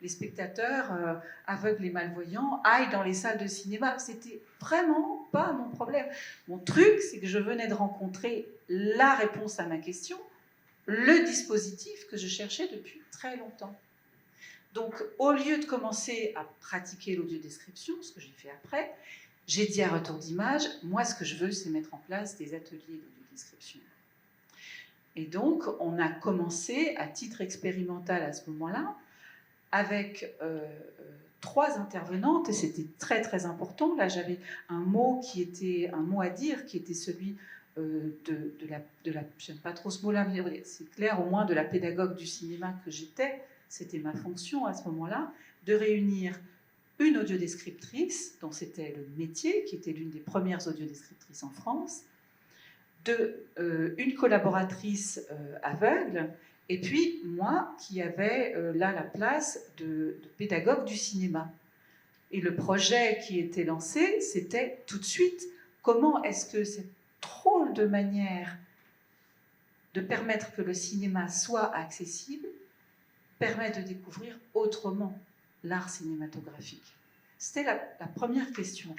les spectateurs aveugles et malvoyants aillent dans les salles de cinéma. » C'était vraiment pas mon problème. Mon truc, c'est que je venais de rencontrer la réponse à ma question, le dispositif que je cherchais depuis très longtemps. Donc, au lieu de commencer à pratiquer l'audiodescription, ce que j'ai fait après, j'ai dit à Retour d'Image, moi, ce que je veux, c'est mettre en place des ateliers d'audiodescription. Et donc, on a commencé à titre expérimental à ce moment-là, avec 3 intervenantes, et c'était très très important. Là, j'avais un mot à dire, qui était celui de la j'aime pas trop ce mot-là, mais c'est clair, au moins de la pédagogue du cinéma que j'étais. C'était ma fonction à ce moment-là, de réunir une audiodescriptrice, dont c'était le métier, qui était l'une des premières audiodescriptrices en France, une collaboratrice aveugle, et puis moi qui avais là la place de pédagogue du cinéma. Et le projet qui était lancé, c'était tout de suite comment est-ce que cette drôle de manière de permettre que le cinéma soit accessible permet de découvrir autrement l'art cinématographique. C'était la première question.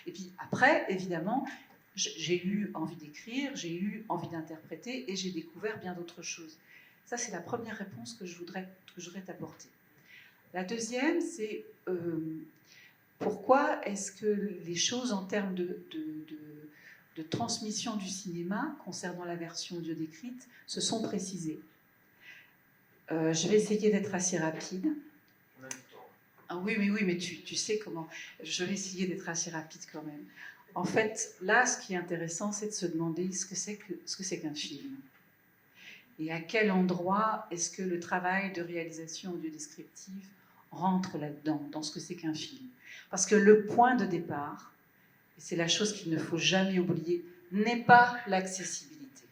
Et puis après, évidemment, j'ai eu envie d'écrire, j'ai eu envie d'interpréter et j'ai découvert bien d'autres choses. Ça, c'est la première réponse que je voudrais t'apporter. La deuxième, c'est pourquoi est-ce que les choses en termes de transmission du cinéma, concernant la version audio décrite, se sont précisées. Je vais essayer d'être assez rapide. Ah oui, mais tu sais comment. Je vais essayer d'être assez rapide quand même. En fait, là, ce qui est intéressant, c'est de se demander ce que c'est qu'un film. Et à quel endroit est-ce que le travail de réalisation audiodescriptive rentre là-dedans, dans ce que c'est qu'un film. Parce que le point de départ, et c'est la chose qu'il ne faut jamais oublier, n'est pas l'accessibilité.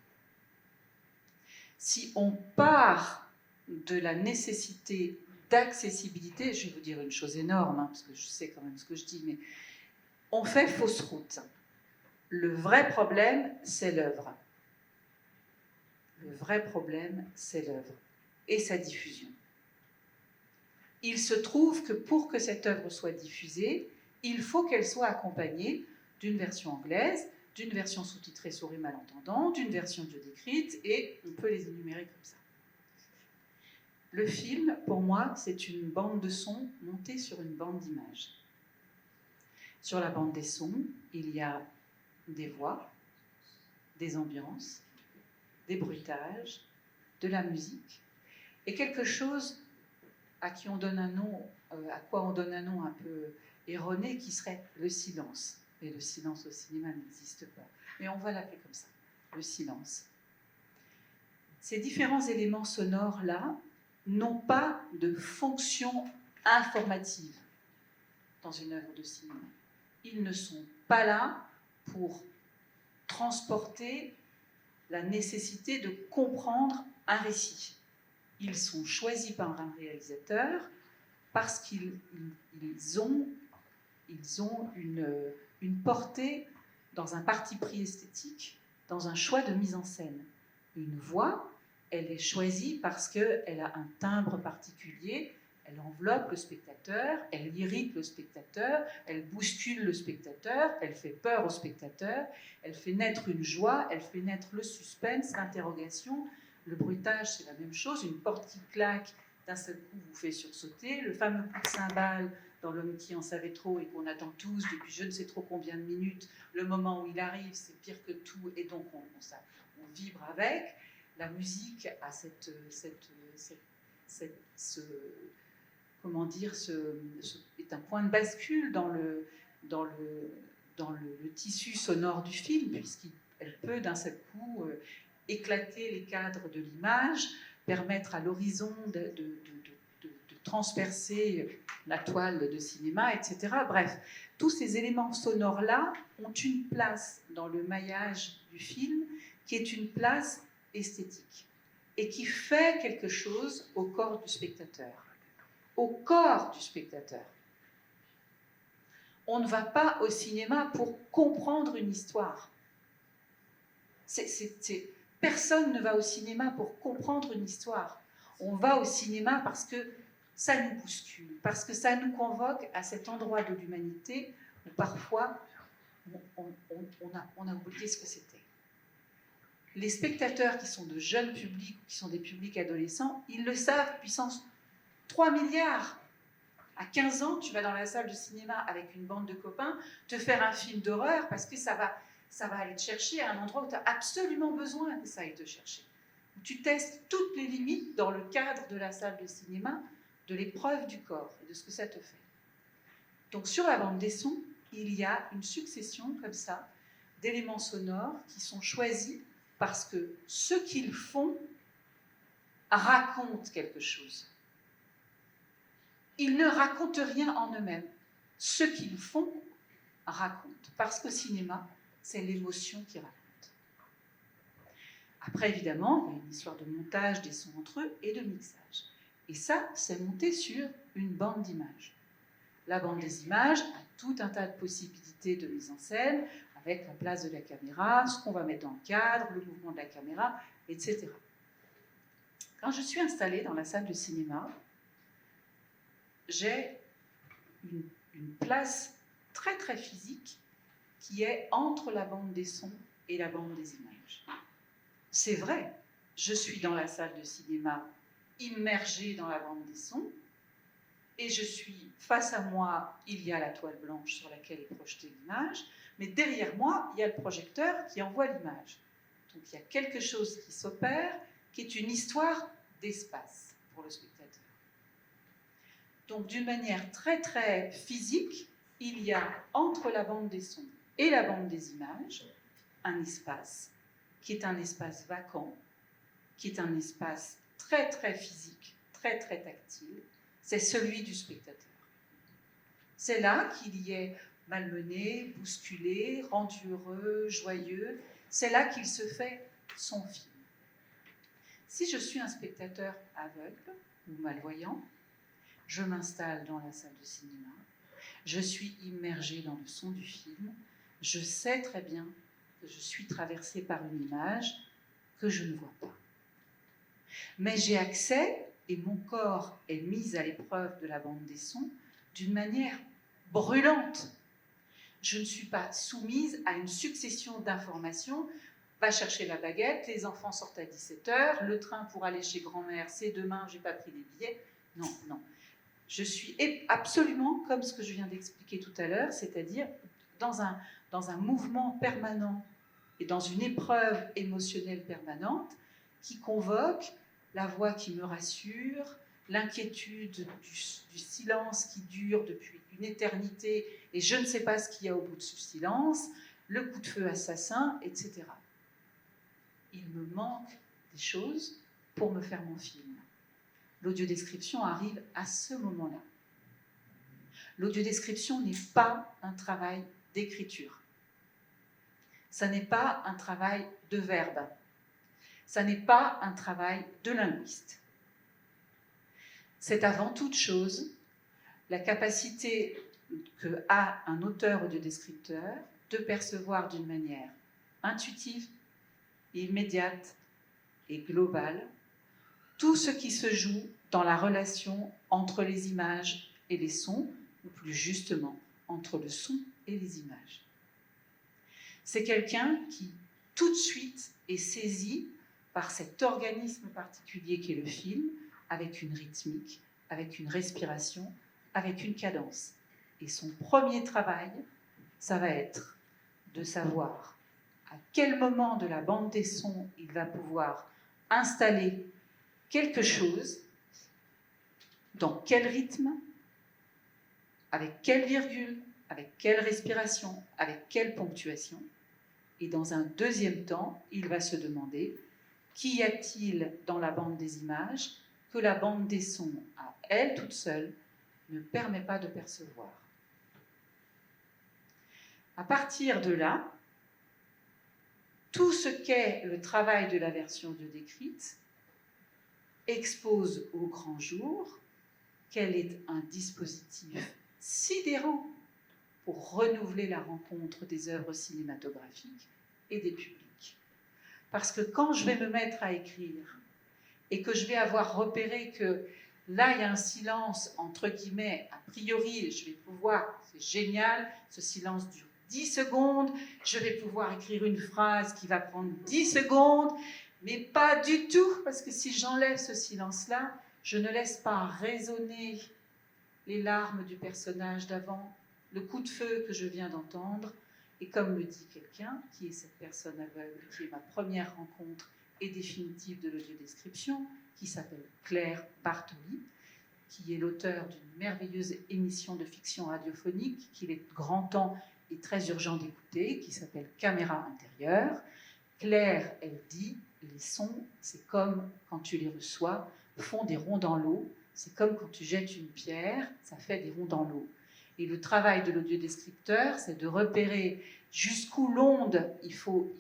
Si on part de la nécessité d'accessibilité, je vais vous dire une chose énorme, parce que je sais quand même ce que je dis, mais on fait fausse route. Le vrai problème, c'est l'œuvre. Le vrai problème, c'est l'œuvre et sa diffusion. Il se trouve que pour que cette œuvre soit diffusée, il faut qu'elle soit accompagnée d'une version anglaise, d'une version sous-titrée sourds et malentendants, d'une version audio décrite, et on peut les énumérer comme ça. Le film, pour moi, c'est une bande de sons montée sur une bande d'images. Sur la bande des sons, il y a des voix, des ambiances, des bruitages, de la musique, et quelque chose à quoi on donne un nom un peu erroné, qui serait le silence. Et le silence au cinéma n'existe pas. Mais on va l'appeler comme ça, le silence. Ces différents éléments sonores-là n'ont pas de fonction informative dans une œuvre de cinéma. Ils ne sont pas là pour transporter la nécessité de comprendre un récit. Ils sont choisis par un réalisateur parce qu'ils ont une portée dans un parti pris esthétique, dans un choix de mise en scène. Une voix, elle est choisie parce qu'elle a un timbre particulier Elle enveloppe le spectateur, elle irrite le spectateur, elle bouscule le spectateur, elle fait peur au spectateur, elle fait naître une joie, elle fait naître le suspense, l'interrogation. Le bruitage, c'est la même chose, une porte qui claque, d'un seul coup vous fait sursauter. Le fameux coup de cymbale dans L'homme qui en savait trop et qu'on attend tous depuis je ne sais trop combien de minutes, le moment où il arrive, c'est pire que tout, et donc on vibre avec. La musique a est un point de bascule dans le tissu sonore du film, puisqu'elle peut d'un seul coup éclater les cadres de l'image, permettre à l'horizon de transpercer la toile de cinéma, etc. Bref, tous ces éléments sonores-là ont une place dans le maillage du film qui est une place esthétique et qui fait quelque chose au corps du spectateur. Au corps du spectateur. On ne va pas au cinéma pour comprendre une histoire. Personne ne va au cinéma pour comprendre une histoire. On va au cinéma parce que ça nous bouscule, parce que ça nous convoque à cet endroit de l'humanité où parfois on a oublié ce que c'était. Les spectateurs qui sont de jeunes publics, qui sont des publics adolescents, ils le savent, puissance 3 milliards. À 15 ans, tu vas dans la salle de cinéma avec une bande de copains te faire un film d'horreur parce que ça va aller te chercher à un endroit où tu as absolument besoin que ça aille te chercher. Où tu testes toutes les limites dans le cadre de la salle de cinéma, de l'épreuve du corps et de ce que ça te fait. Donc sur la bande des sons, il y a une succession comme ça d'éléments sonores qui sont choisis parce que ce qu'ils font racontent quelque chose. Ils ne racontent rien en eux-mêmes. Ce qu'ils font racontent. Parce qu'au cinéma, c'est l'émotion qui raconte. Après, évidemment, il y a une histoire de montage des sons entre eux et de mixage. Et ça, c'est monté sur une bande d'images. La bande des images a tout un tas de possibilités de mise en scène, avec la place de la caméra, ce qu'on va mettre dans le cadre, le mouvement de la caméra, etc. Quand je suis installée dans la salle de cinéma, j'ai une place très très physique qui est entre la bande des sons et la bande des images. C'est vrai, je suis dans la salle de cinéma immergée dans la bande des sons et je suis face à moi, il y a la toile blanche sur laquelle est projetée l'image, mais derrière moi, il y a le projecteur qui envoie l'image. Donc il y a quelque chose qui s'opère, qui est une histoire d'espace pour le spectateur. Donc d'une manière très très physique, il y a entre la bande des sons et la bande des images un espace qui est un espace vacant, qui est un espace très très physique, très très tactile, c'est celui du spectateur. C'est là qu'il y est malmené, bousculé, rendu heureux, joyeux, c'est là qu'il se fait son film. Si je suis un spectateur aveugle ou malvoyant, je m'installe dans la salle de cinéma, je suis immergée dans le son du film, je sais très bien que je suis traversée par une image que je ne vois pas. Mais j'ai accès, et mon corps est mis à l'épreuve de la bande des sons, d'une manière brûlante. Je ne suis pas soumise à une succession d'informations. Va chercher la baguette, les enfants sortent à 17h, le train pour aller chez grand-mère, c'est demain, j'ai pas pris les billets. Non, non. Je suis absolument comme ce que je viens d'expliquer tout à l'heure, c'est-à-dire dans un mouvement permanent et dans une épreuve émotionnelle permanente qui convoque la voix qui me rassure, l'inquiétude du silence qui dure depuis une éternité et je ne sais pas ce qu'il y a au bout de ce silence, le coup de feu assassin, etc. Il me manque des choses pour me faire mon film. L'audiodescription arrive à ce moment-là. L'audiodescription n'est pas un travail d'écriture. Ça n'est pas un travail de verbe. Ça n'est pas un travail de linguiste. C'est avant toute chose la capacité que a un auteur audiodescripteur de percevoir d'une manière intuitive, immédiate et globale tout ce qui se joue dans la relation entre les images et les sons, ou plus justement, entre le son et les images. C'est quelqu'un qui, tout de suite, est saisi par cet organisme particulier qu'est le film, avec une rythmique, avec une respiration, avec une cadence. Et son premier travail, ça va être de savoir à quel moment de la bande des sons il va pouvoir installer quelque chose, dans quel rythme, avec quelle virgule, avec quelle respiration, avec quelle ponctuation. Et dans un deuxième temps, il va se demander qu'y a-t-il dans la bande des images que la bande des sons, à elle toute seule, ne permet pas de percevoir. À partir de là, tout ce qu'est le travail de la version audio décrite expose au grand jour qu'elle est un dispositif sidérant pour renouveler la rencontre des œuvres cinématographiques et des publics. Parce que quand je vais me mettre à écrire et que je vais avoir repéré que là, il y a un silence, entre guillemets, a priori, je vais pouvoir, c'est génial, ce silence dure 10 secondes, je vais pouvoir écrire une phrase qui va prendre 10 secondes, mais pas du tout, parce que si j'enlève ce silence-là, je ne laisse pas résonner les larmes du personnage d'avant, le coup de feu que je viens d'entendre, et comme le dit quelqu'un, qui est cette personne aveugle, qui est ma première rencontre et définitive de l'audiodescription, qui s'appelle Claire Bartoli, qui est l'auteur d'une merveilleuse émission de fiction radiophonique qu'il est grand temps et très urgent d'écouter, qui s'appelle Caméra intérieure. Claire, elle dit, les sons, c'est comme quand tu les reçois, font des ronds dans l'eau, c'est comme quand tu jettes une pierre, ça fait des ronds dans l'eau. Et le travail de l'audiodescripteur, c'est de repérer jusqu'où l'onde, il faut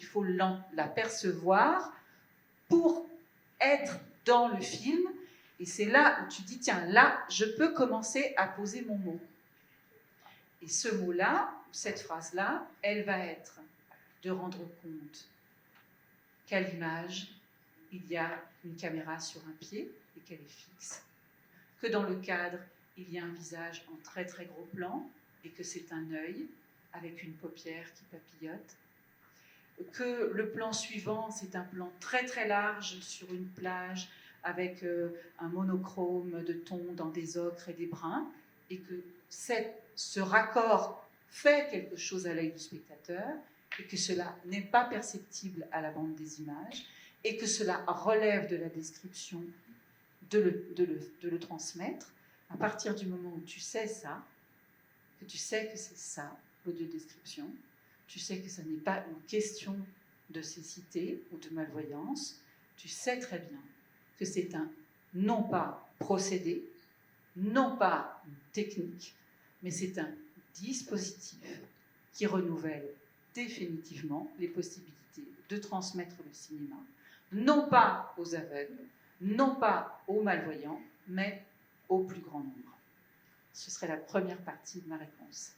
la percevoir pour être dans le film. Et c'est là où tu dis, tiens, là, je peux commencer à poser mon mot. Et ce mot-là, cette phrase-là, elle va être de rendre compte qu'à l'image, il y a une caméra sur un pied et qu'elle est fixe, que dans le cadre, il y a un visage en très très gros plan et que c'est un œil avec une paupière qui papillote, que le plan suivant, c'est un plan très très large sur une plage avec un monochrome de tons dans des ocres et des bruns, et que ce raccord fait quelque chose à l'œil du spectateur, et que cela n'est pas perceptible à la bande des images, et que cela relève de la description de le transmettre. À partir du moment où tu sais ça, que tu sais que c'est ça, l'audiodescription, tu sais que ce n'est pas une question de cécité ou de malvoyance, tu sais très bien que c'est non pas procédé, non pas une technique, mais c'est un dispositif qui renouvelle définitivement les possibilités de transmettre le cinéma, non pas aux aveugles, non pas aux malvoyants, mais au plus grand nombre. Ce serait la première partie de ma réponse.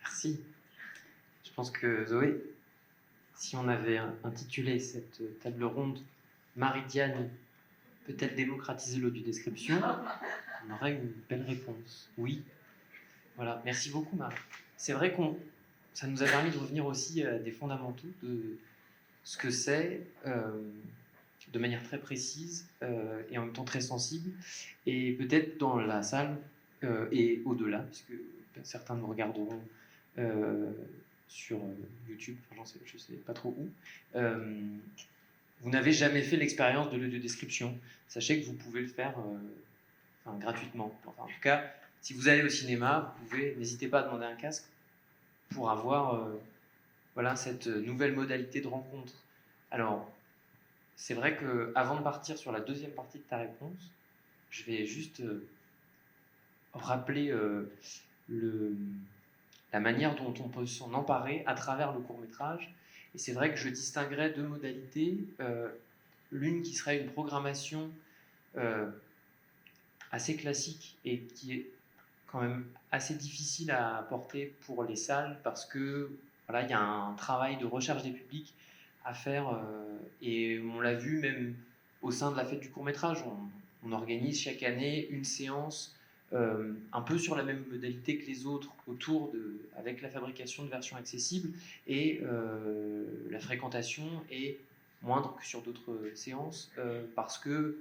Merci. Je pense que Zoé, si on avait intitulé cette table ronde Marie-Diane peut-elle démocratiser l'audiodescription, on aurait une belle réponse. Oui. Voilà. Merci beaucoup, Marie. C'est vrai que ça nous a permis de revenir aussi à des fondamentaux de ce que c'est, de manière très précise et en même temps très sensible. Et peut-être dans la salle et au-delà, puisque certains nous regarderont sur YouTube, enfin, je ne sais pas trop où. Vous n'avez jamais fait l'expérience de l'audiodescription. Sachez que vous pouvez le faire gratuitement. Enfin, en tout cas, si vous allez au cinéma, n'hésitez pas à demander un casque pour avoir cette nouvelle modalité de rencontre. Alors, c'est vrai qu'avant de partir sur la deuxième partie de ta réponse, je vais juste rappeler la manière dont on peut s'en emparer à travers le court-métrage. Et c'est vrai que je distinguerais deux modalités. L'une qui serait une programmation assez classique et qui est quand même assez difficile à apporter pour les salles parce que il y a un travail de recherche des publics à faire et on l'a vu même au sein de la fête du court-métrage, on organise chaque année une séance un peu sur la même modalité que les autres, avec la fabrication de versions accessibles, et la fréquentation est moindre que sur d'autres séances, parce que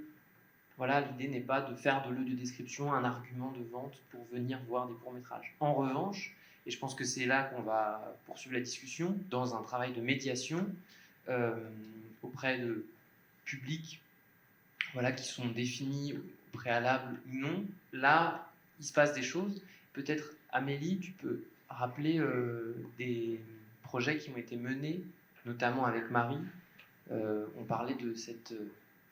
voilà, l'idée n'est pas de faire de l'audiodescription un argument de vente pour venir voir des courts-métrages. En revanche, et je pense que c'est là qu'on va poursuivre la discussion, dans un travail de médiation auprès de publics qui sont définis au préalable ou non, là, il se passe des choses. Peut-être, Amélie, tu peux rappeler des projets qui ont été menés, notamment avec Marie. On parlait de cette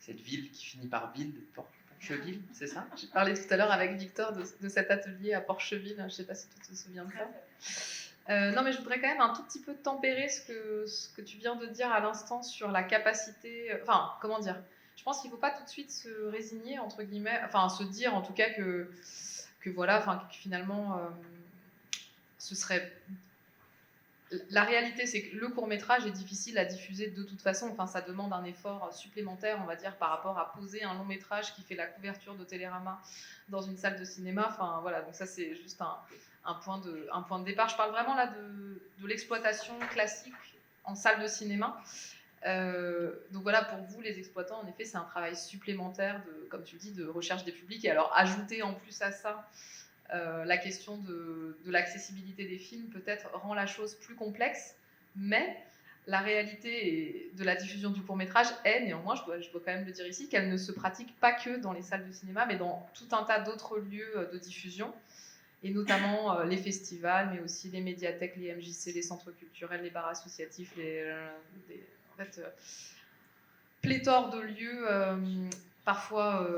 ville qui finit par Ville, Porcheville, c'est ça? J'ai parlé tout à l'heure avec Victor de cet atelier à Porcheville, je ne sais pas si tu te souviens de ça. Non, mais je voudrais quand même un tout petit peu tempérer ce que tu viens de dire à l'instant sur la capacité... Enfin, comment dire? Je pense qu'il ne faut pas tout de suite se résigner, entre guillemets, enfin se dire en tout cas que voilà, enfin que finalement ce serait... La réalité, c'est que le court-métrage est difficile à diffuser de toute façon. Enfin, ça demande un effort supplémentaire, on va dire, par rapport à poser un long-métrage qui fait la couverture de Télérama dans une salle de cinéma. Enfin, voilà, donc ça, c'est juste un point de départ. Je parle vraiment là de l'exploitation classique en salle de cinéma. Donc voilà, pour vous, les exploitants, en effet, c'est un travail supplémentaire, comme tu le dis, de recherche des publics. Et alors, ajouter en plus à ça la question de l'accessibilité des films peut-être rend la chose plus complexe, mais la réalité de la diffusion du court-métrage est néanmoins, je dois quand même le dire ici, qu'elle ne se pratique pas que dans les salles de cinéma, mais dans tout un tas d'autres lieux de diffusion, et notamment les festivals, mais aussi les médiathèques, les MJC, les centres culturels, les bars associatifs, pléthore de lieux parfois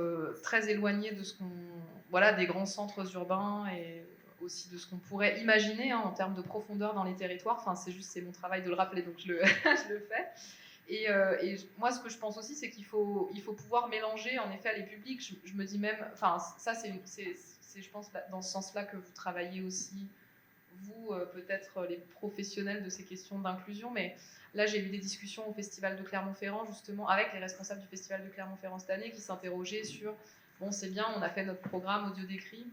très éloignés de ce qu'on... Voilà, des grands centres urbains et aussi de ce qu'on pourrait imaginer en termes de profondeur dans les territoires. Enfin, c'est mon travail de le rappeler, donc je le fais. Et moi, ce que je pense aussi, c'est qu'il faut pouvoir mélanger, en effet, les publics. Je me dis même... Enfin, ça, c'est je pense, dans ce sens-là que vous travaillez aussi, vous, peut-être les professionnels de ces questions d'inclusion, mais... Là, j'ai eu des discussions au Festival de Clermont-Ferrand, justement, avec les responsables du Festival de Clermont-Ferrand cette année, qui s'interrogeaient sur, bon, c'est bien, on a fait notre programme audio décrit,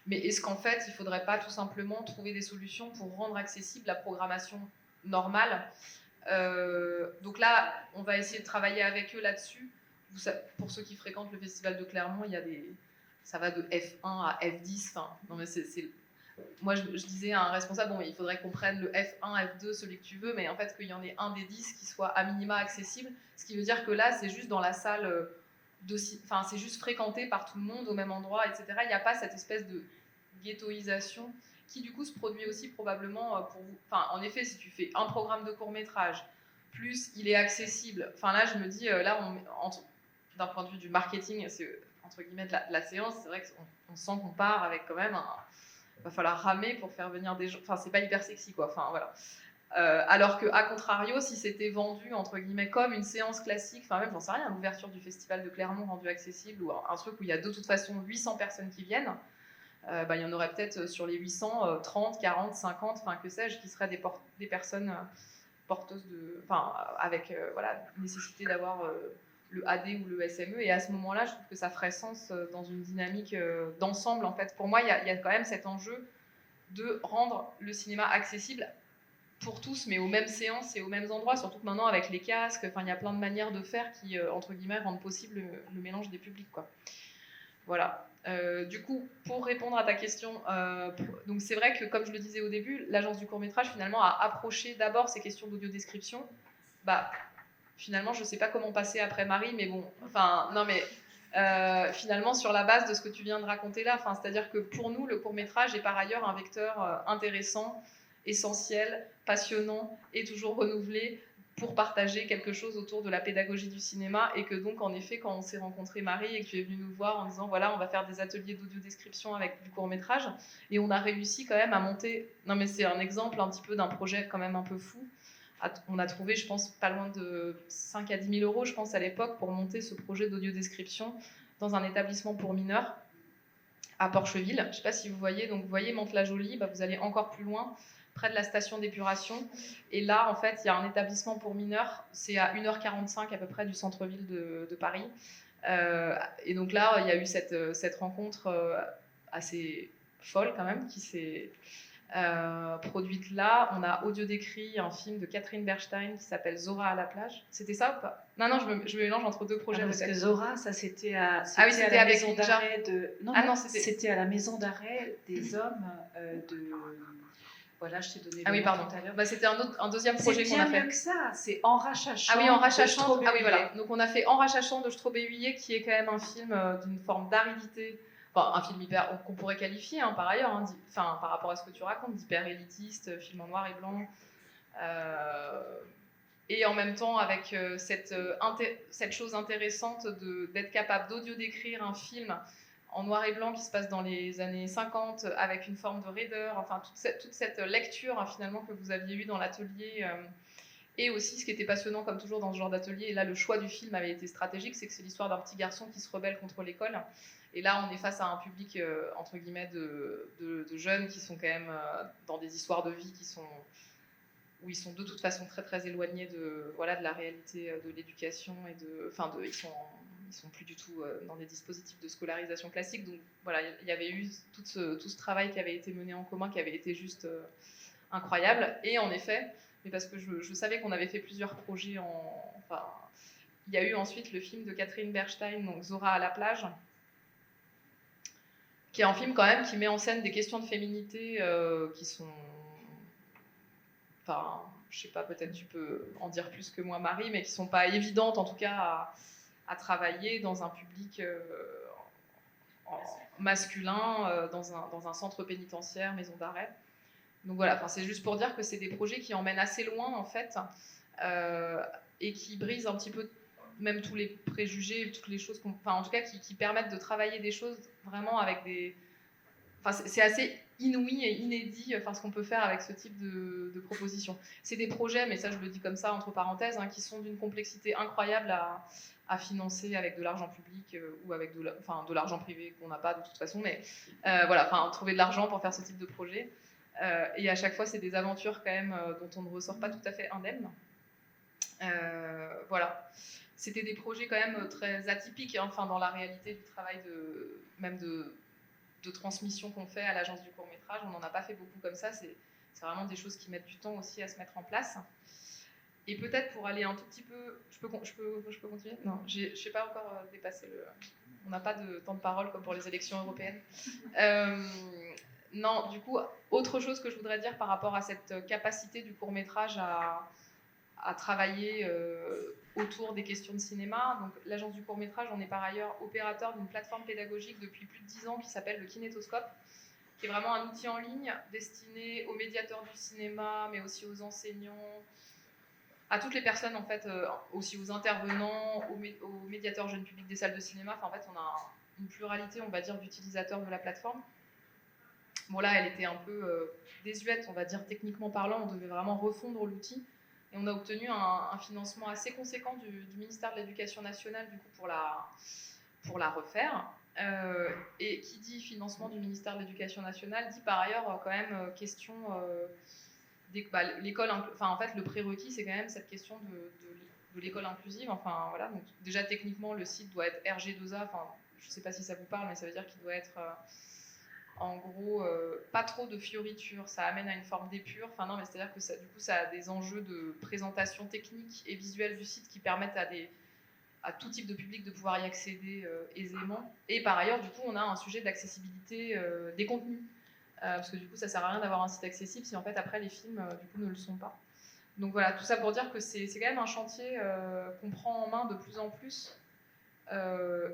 mais est-ce qu'en fait, il ne faudrait pas tout simplement trouver des solutions pour rendre accessible la programmation normale? Donc là, on va essayer de travailler avec eux là-dessus. Pour ceux qui fréquentent le Festival de Clermont, ça va de F1 à F10. Enfin, non, mais moi, je disais à un responsable, bon, il faudrait qu'on prenne le F1, F2, celui que tu veux, mais en fait, qu'il y en ait un des 10 qui soit à minima accessible. Ce qui veut dire que là, c'est juste dans la salle, c'est juste fréquenté par tout le monde au même endroit, etc. Il n'y a pas cette espèce de ghettoisation qui, du coup, se produit aussi probablement pour vous. Enfin, en effet, si tu fais un programme de court-métrage, plus il est accessible. Enfin, là, je me dis, d'un point de vue du marketing, c'est entre guillemets la séance, c'est vrai qu'on sent qu'on part avec quand même va falloir ramer pour faire venir des gens. Enfin, c'est pas hyper sexy, quoi. Enfin, voilà. Alors qu'à contrario, si c'était vendu, entre guillemets, comme une séance classique, enfin, même, j'en sais rien, l'ouverture du Festival de Clermont rendue accessible, ou un truc où il y a de toute façon 800 personnes qui viennent, il y en aurait peut-être sur les 800, 30, 40, 50, enfin, que sais-je, qui seraient des personnes porteuses de... Enfin, avec, nécessité d'avoir... le AD ou le SME, et à ce moment-là, je trouve que ça ferait sens dans une dynamique d'ensemble, en fait. Pour moi, il y a quand même cet enjeu de rendre le cinéma accessible pour tous, mais aux mêmes séances et aux mêmes endroits, surtout que maintenant, avec les casques, il y a plein de manières de faire qui, entre guillemets, rendent possible le mélange des publics, quoi. Voilà. Du coup, pour répondre à ta question, donc c'est vrai que, comme je le disais au début, l'agence du court-métrage, finalement, a approché d'abord ces questions d'audiodescription, finalement, je ne sais pas comment passer après Marie, mais bon, enfin, non, mais finalement, sur la base de ce que tu viens de raconter là, c'est-à-dire que pour nous, le court-métrage est par ailleurs un vecteur intéressant, essentiel, passionnant et toujours renouvelé pour partager quelque chose autour de la pédagogie du cinéma, et que donc, en effet, quand on s'est rencontré, Marie, et que tu es venue nous voir en disant, voilà, on va faire des ateliers d'audiodescription avec du court-métrage, et on a réussi quand même à monter, non, mais c'est un exemple un petit peu d'un projet quand même un peu fou. On a trouvé, je pense, pas loin de 5 à 10 000 euros, je pense, à l'époque, pour monter ce projet d'audiodescription dans un établissement pour mineurs à Porcheville. Je ne sais pas si vous voyez, donc vous voyez Mantes-la-Jolie, vous allez encore plus loin. près de la station d'épuration. Et là, en fait, il y a un établissement pour mineurs. C'est à 1h45 à peu près du centre-ville de Paris. Et donc là, il y a eu cette rencontre assez folle quand même qui s'est produite là. On a audio décrit un film de Catherine Bernstein qui s'appelle Zora à la plage. C'était ça ou pas? Non, je me mélange entre deux projets. Parce que Zora, ça c'était à, Ah oui, c'était à la avec maison Ninja. d'arrêt de. Non, Ah non, non, c'était à la maison d'arrêt des hommes de. Voilà, je t'ai donné Ah le oui, nom pardon. tout à l'heure. Bah, c'était un deuxième C'est projet qu'on a bien fait. mieux que ça, c'est En rachachant. Ah oui, En de rachachant. Straub et Ah oui, voilà. Huillet. Donc on a fait En rachachant de Straub et Huillet, qui est quand même un film d'une forme d'aridité. Enfin, un film hyper qu'on pourrait qualifier par ailleurs, enfin, par rapport à ce que tu racontes, d'hyper élitiste, film en noir et blanc. Et en même temps, avec cette chose intéressante d'être capable d'audio décrire un film en noir et blanc qui se passe dans les années 50, avec une forme de raideur, enfin toute cette lecture finalement que vous aviez eue dans l'atelier. Et aussi, ce qui était passionnant, comme toujours dans ce genre d'atelier, et là le choix du film avait été stratégique, c'est que c'est l'histoire d'un petit garçon qui se rebelle contre l'école. Et là, on est face à un public, entre guillemets, de jeunes qui sont quand même dans des histoires de vie où ils sont de toute façon très très éloignés de la réalité de l'éducation et ils sont plus du tout dans des dispositifs de scolarisation classique. Donc voilà, il y avait eu tout ce travail qui avait été mené en commun, qui avait été juste incroyable. Et en effet, mais parce que je savais qu'on avait fait plusieurs projets il y a eu ensuite le film de Catherine Bernstein, donc Zora à la plage, qui est un film quand même qui met en scène des questions de féminité qui sont... Enfin, je sais pas, peut-être tu peux en dire plus que moi, Marie, mais qui sont pas évidentes, en tout cas, à travailler dans un public masculin, dans un centre pénitentiaire, maison d'arrêt. Donc voilà, c'est juste pour dire que c'est des projets qui emmènent assez loin, en fait, et qui brisent un petit peu même tous les préjugés, toutes les choses, en tout cas, qui permettent de travailler des choses vraiment avec des... Enfin, c'est assez inouï et inédit ce qu'on peut faire avec ce type de propositions. C'est des projets, mais ça je le dis comme ça entre parenthèses, qui sont d'une complexité incroyable à financer avec de l'argent public ou avec de l'argent privé qu'on n'a pas de toute façon, mais trouver de l'argent pour faire ce type de projet. Et à chaque fois, c'est des aventures quand même dont on ne ressort pas tout à fait indemne. Voilà. C'était des projets quand même très atypiques dans la réalité du travail de transmission qu'on fait à l'agence du court-métrage. On n'en a pas fait beaucoup comme ça. C'est vraiment des choses qui mettent du temps aussi à se mettre en place. Et peut-être pour aller un tout petit peu... Je peux continuer? Non, je n'ai pas encore dépassé le... On n'a pas de temps de parole comme pour les élections européennes. Non, du coup, autre chose que je voudrais dire par rapport à cette capacité du court-métrage à travailler autour des questions de cinéma. Donc, l'agence du court-métrage, on est par ailleurs opérateur d'une plateforme pédagogique depuis plus de 10 ans qui s'appelle le Kinétoscope, qui est vraiment un outil en ligne destiné aux médiateurs du cinéma, mais aussi aux enseignants, à toutes les personnes, en fait, aussi aux intervenants, aux médiateurs jeunes publics des salles de cinéma. En fait, on a une pluralité, on va dire, d'utilisateurs de la plateforme. Bon, là, elle était un peu désuète, on va dire, techniquement parlant. On devait vraiment refondre l'outil. Et on a obtenu un financement assez conséquent du ministère de l'Éducation nationale, du coup, pour la refaire. Et qui dit financement du ministère de l'Éducation nationale dit par ailleurs quand même question... l'école, en fait, le prérequis, c'est quand même cette question de l'école inclusive. Enfin, voilà. Donc, déjà, techniquement, le site doit être RG2A. Enfin, je ne sais pas si ça vous parle, mais ça veut dire qu'il doit être... en gros, pas trop de fioritures, ça amène à une forme d'épure. Enfin non, mais c'est-à-dire que ça, du coup, ça a des enjeux de présentation technique et visuelle du site qui permettent à tout type de public de pouvoir y accéder aisément. Et par ailleurs, du coup, on a un sujet d'accessibilité des contenus. Parce que du coup, ça sert à rien d'avoir un site accessible si en fait après les films, du coup, ne le sont pas. Donc voilà, tout ça pour dire que c'est quand même un chantier qu'on prend en main de plus en plus.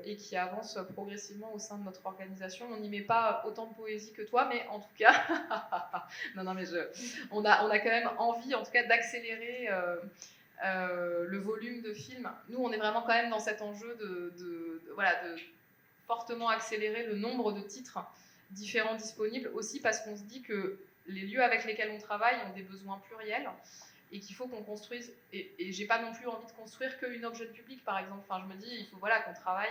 Et qui avance progressivement au sein de notre organisation. On n'y met pas autant de poésie que toi, mais en tout cas, non, mais on a quand même envie, en tout cas, d'accélérer le volume de films. Nous, on est vraiment quand même dans cet enjeu de fortement accélérer le nombre de titres différents disponibles, aussi parce qu'on se dit que les lieux avec lesquels on travaille ont des besoins pluriels, et qu'il faut qu'on construise, et j'ai pas non plus envie de construire qu'une offre jeune public, par exemple. Enfin, je me dis, il faut qu'on travaille,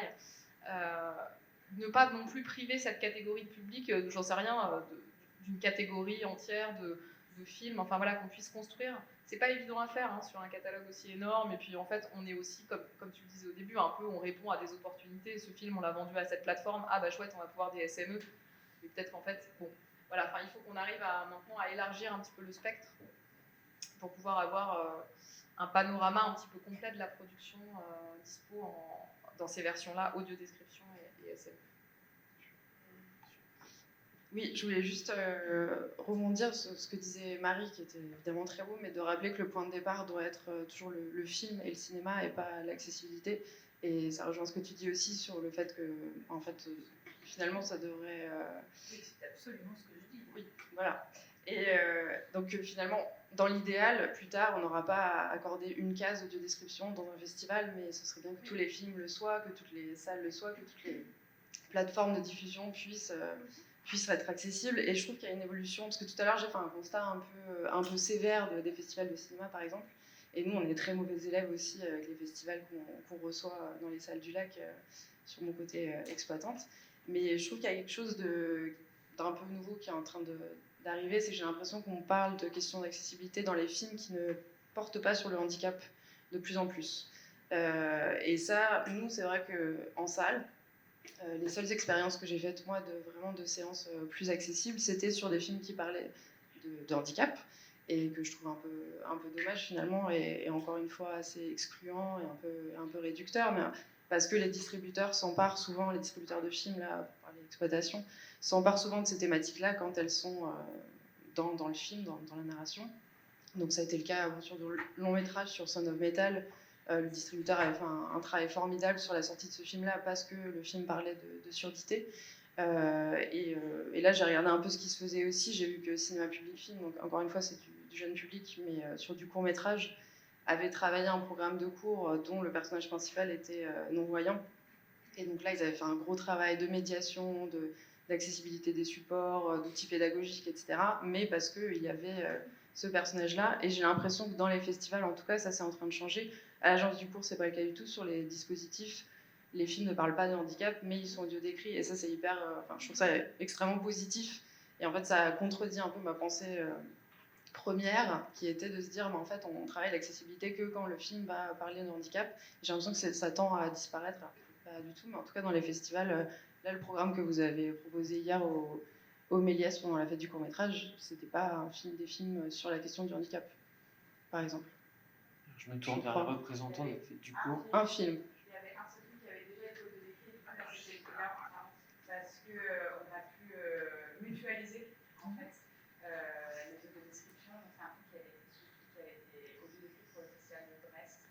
ne pas non plus priver cette catégorie de public, j'en sais rien, d'une catégorie entière de de films, enfin voilà, qu'on puisse construire. C'est pas évident à faire hein, sur un catalogue aussi énorme. Et puis en fait, on est aussi, comme tu le disais au début, un peu, on répond à des opportunités. Ce film, on l'a vendu à cette plateforme. Ah bah chouette, on va pouvoir des SME. Mais peut-être qu'en fait, bon, voilà, enfin il faut qu'on arrive maintenant à élargir un petit peu le spectre pour pouvoir avoir un panorama un petit peu complet de la production dispo dans ces versions-là, audio description et SME. Oui, je voulais juste rebondir sur ce que disait Marie, qui était évidemment très beau, mais de rappeler que le point de départ doit être toujours le film et le cinéma et pas l'accessibilité. Et ça rejoint ce que tu dis aussi sur le fait que, en fait, finalement, ça devrait. Oui, c'est absolument ce que je dis. Oui, voilà. Et donc finalement, dans l'idéal, plus tard, on n'aura pas à accorder une case audio-description dans un festival, mais ce serait bien que tous les films le soient, que toutes les salles le soient, que toutes les plateformes de diffusion puissent être accessibles. Et je trouve qu'il y a une évolution, parce que tout à l'heure, j'ai fait un constat un peu sévère des festivals de cinéma, par exemple. Et nous, on est très mauvais élèves aussi avec les festivals qu'on reçoit dans les salles du lac, sur mon côté exploitante. Mais je trouve qu'il y a quelque chose d'un peu nouveau qui est en train d'arriver, c'est que j'ai l'impression qu'on parle de questions d'accessibilité dans les films qui ne portent pas sur le handicap de plus en plus. Et ça, nous, c'est vrai qu'en salle, les seules expériences que j'ai faites, moi, de séances plus accessibles, c'était sur des films qui parlaient de handicap, et que je trouve un peu dommage finalement, et encore une fois assez excluant et un peu réducteur, mais parce que les distributeurs s'emparent souvent, les distributeurs de films, là, pour parler d'exploitation, s'emparent souvent de ces thématiques-là quand elles sont dans le film, dans la narration. Donc ça a été le cas sur le long métrage sur Son of Metal. Le distributeur avait fait un travail formidable sur la sortie de ce film-là parce que le film parlait de surdité. Et là, j'ai regardé un peu ce qui se faisait aussi. J'ai vu que Cinéma Public Film, donc encore une fois, c'est du jeune public, mais sur du court-métrage, avait travaillé un programme de cours dont le personnage principal était non-voyant. Et donc là, ils avaient fait un gros travail de médiation, d'accessibilité des supports, d'outils pédagogiques, etc. Mais parce qu'il y avait ce personnage-là. Et j'ai l'impression que dans les festivals, en tout cas, ça c'est en train de changer. À l'Agence du cours, c'est pas le cas du tout. Sur les dispositifs, les films ne parlent pas de handicap, mais ils sont audio décrits. Et ça, c'est hyper. Je trouve ça extrêmement positif. Et en fait, ça contredit un peu ma pensée première, qui était de se dire, mais en fait, on travaille l'accessibilité que quand le film va parler de handicap. J'ai l'impression que ça tend à disparaître. Alors, pas du tout, mais en tout cas, dans les festivals, là, le programme que vous avez proposé hier au Méliès pendant la fête du court-métrage, c'était pas des films sur la question du handicap, par exemple. Je me tourne vers le représentant du cours. Un film. Il y avait un seul film qui avait déjà été audio-décrit, c'était là, parce qu'on a pu mutualiser en fait les audio-descriptions. C'est un film qui avait été audio-décrit pour le festival de Brest,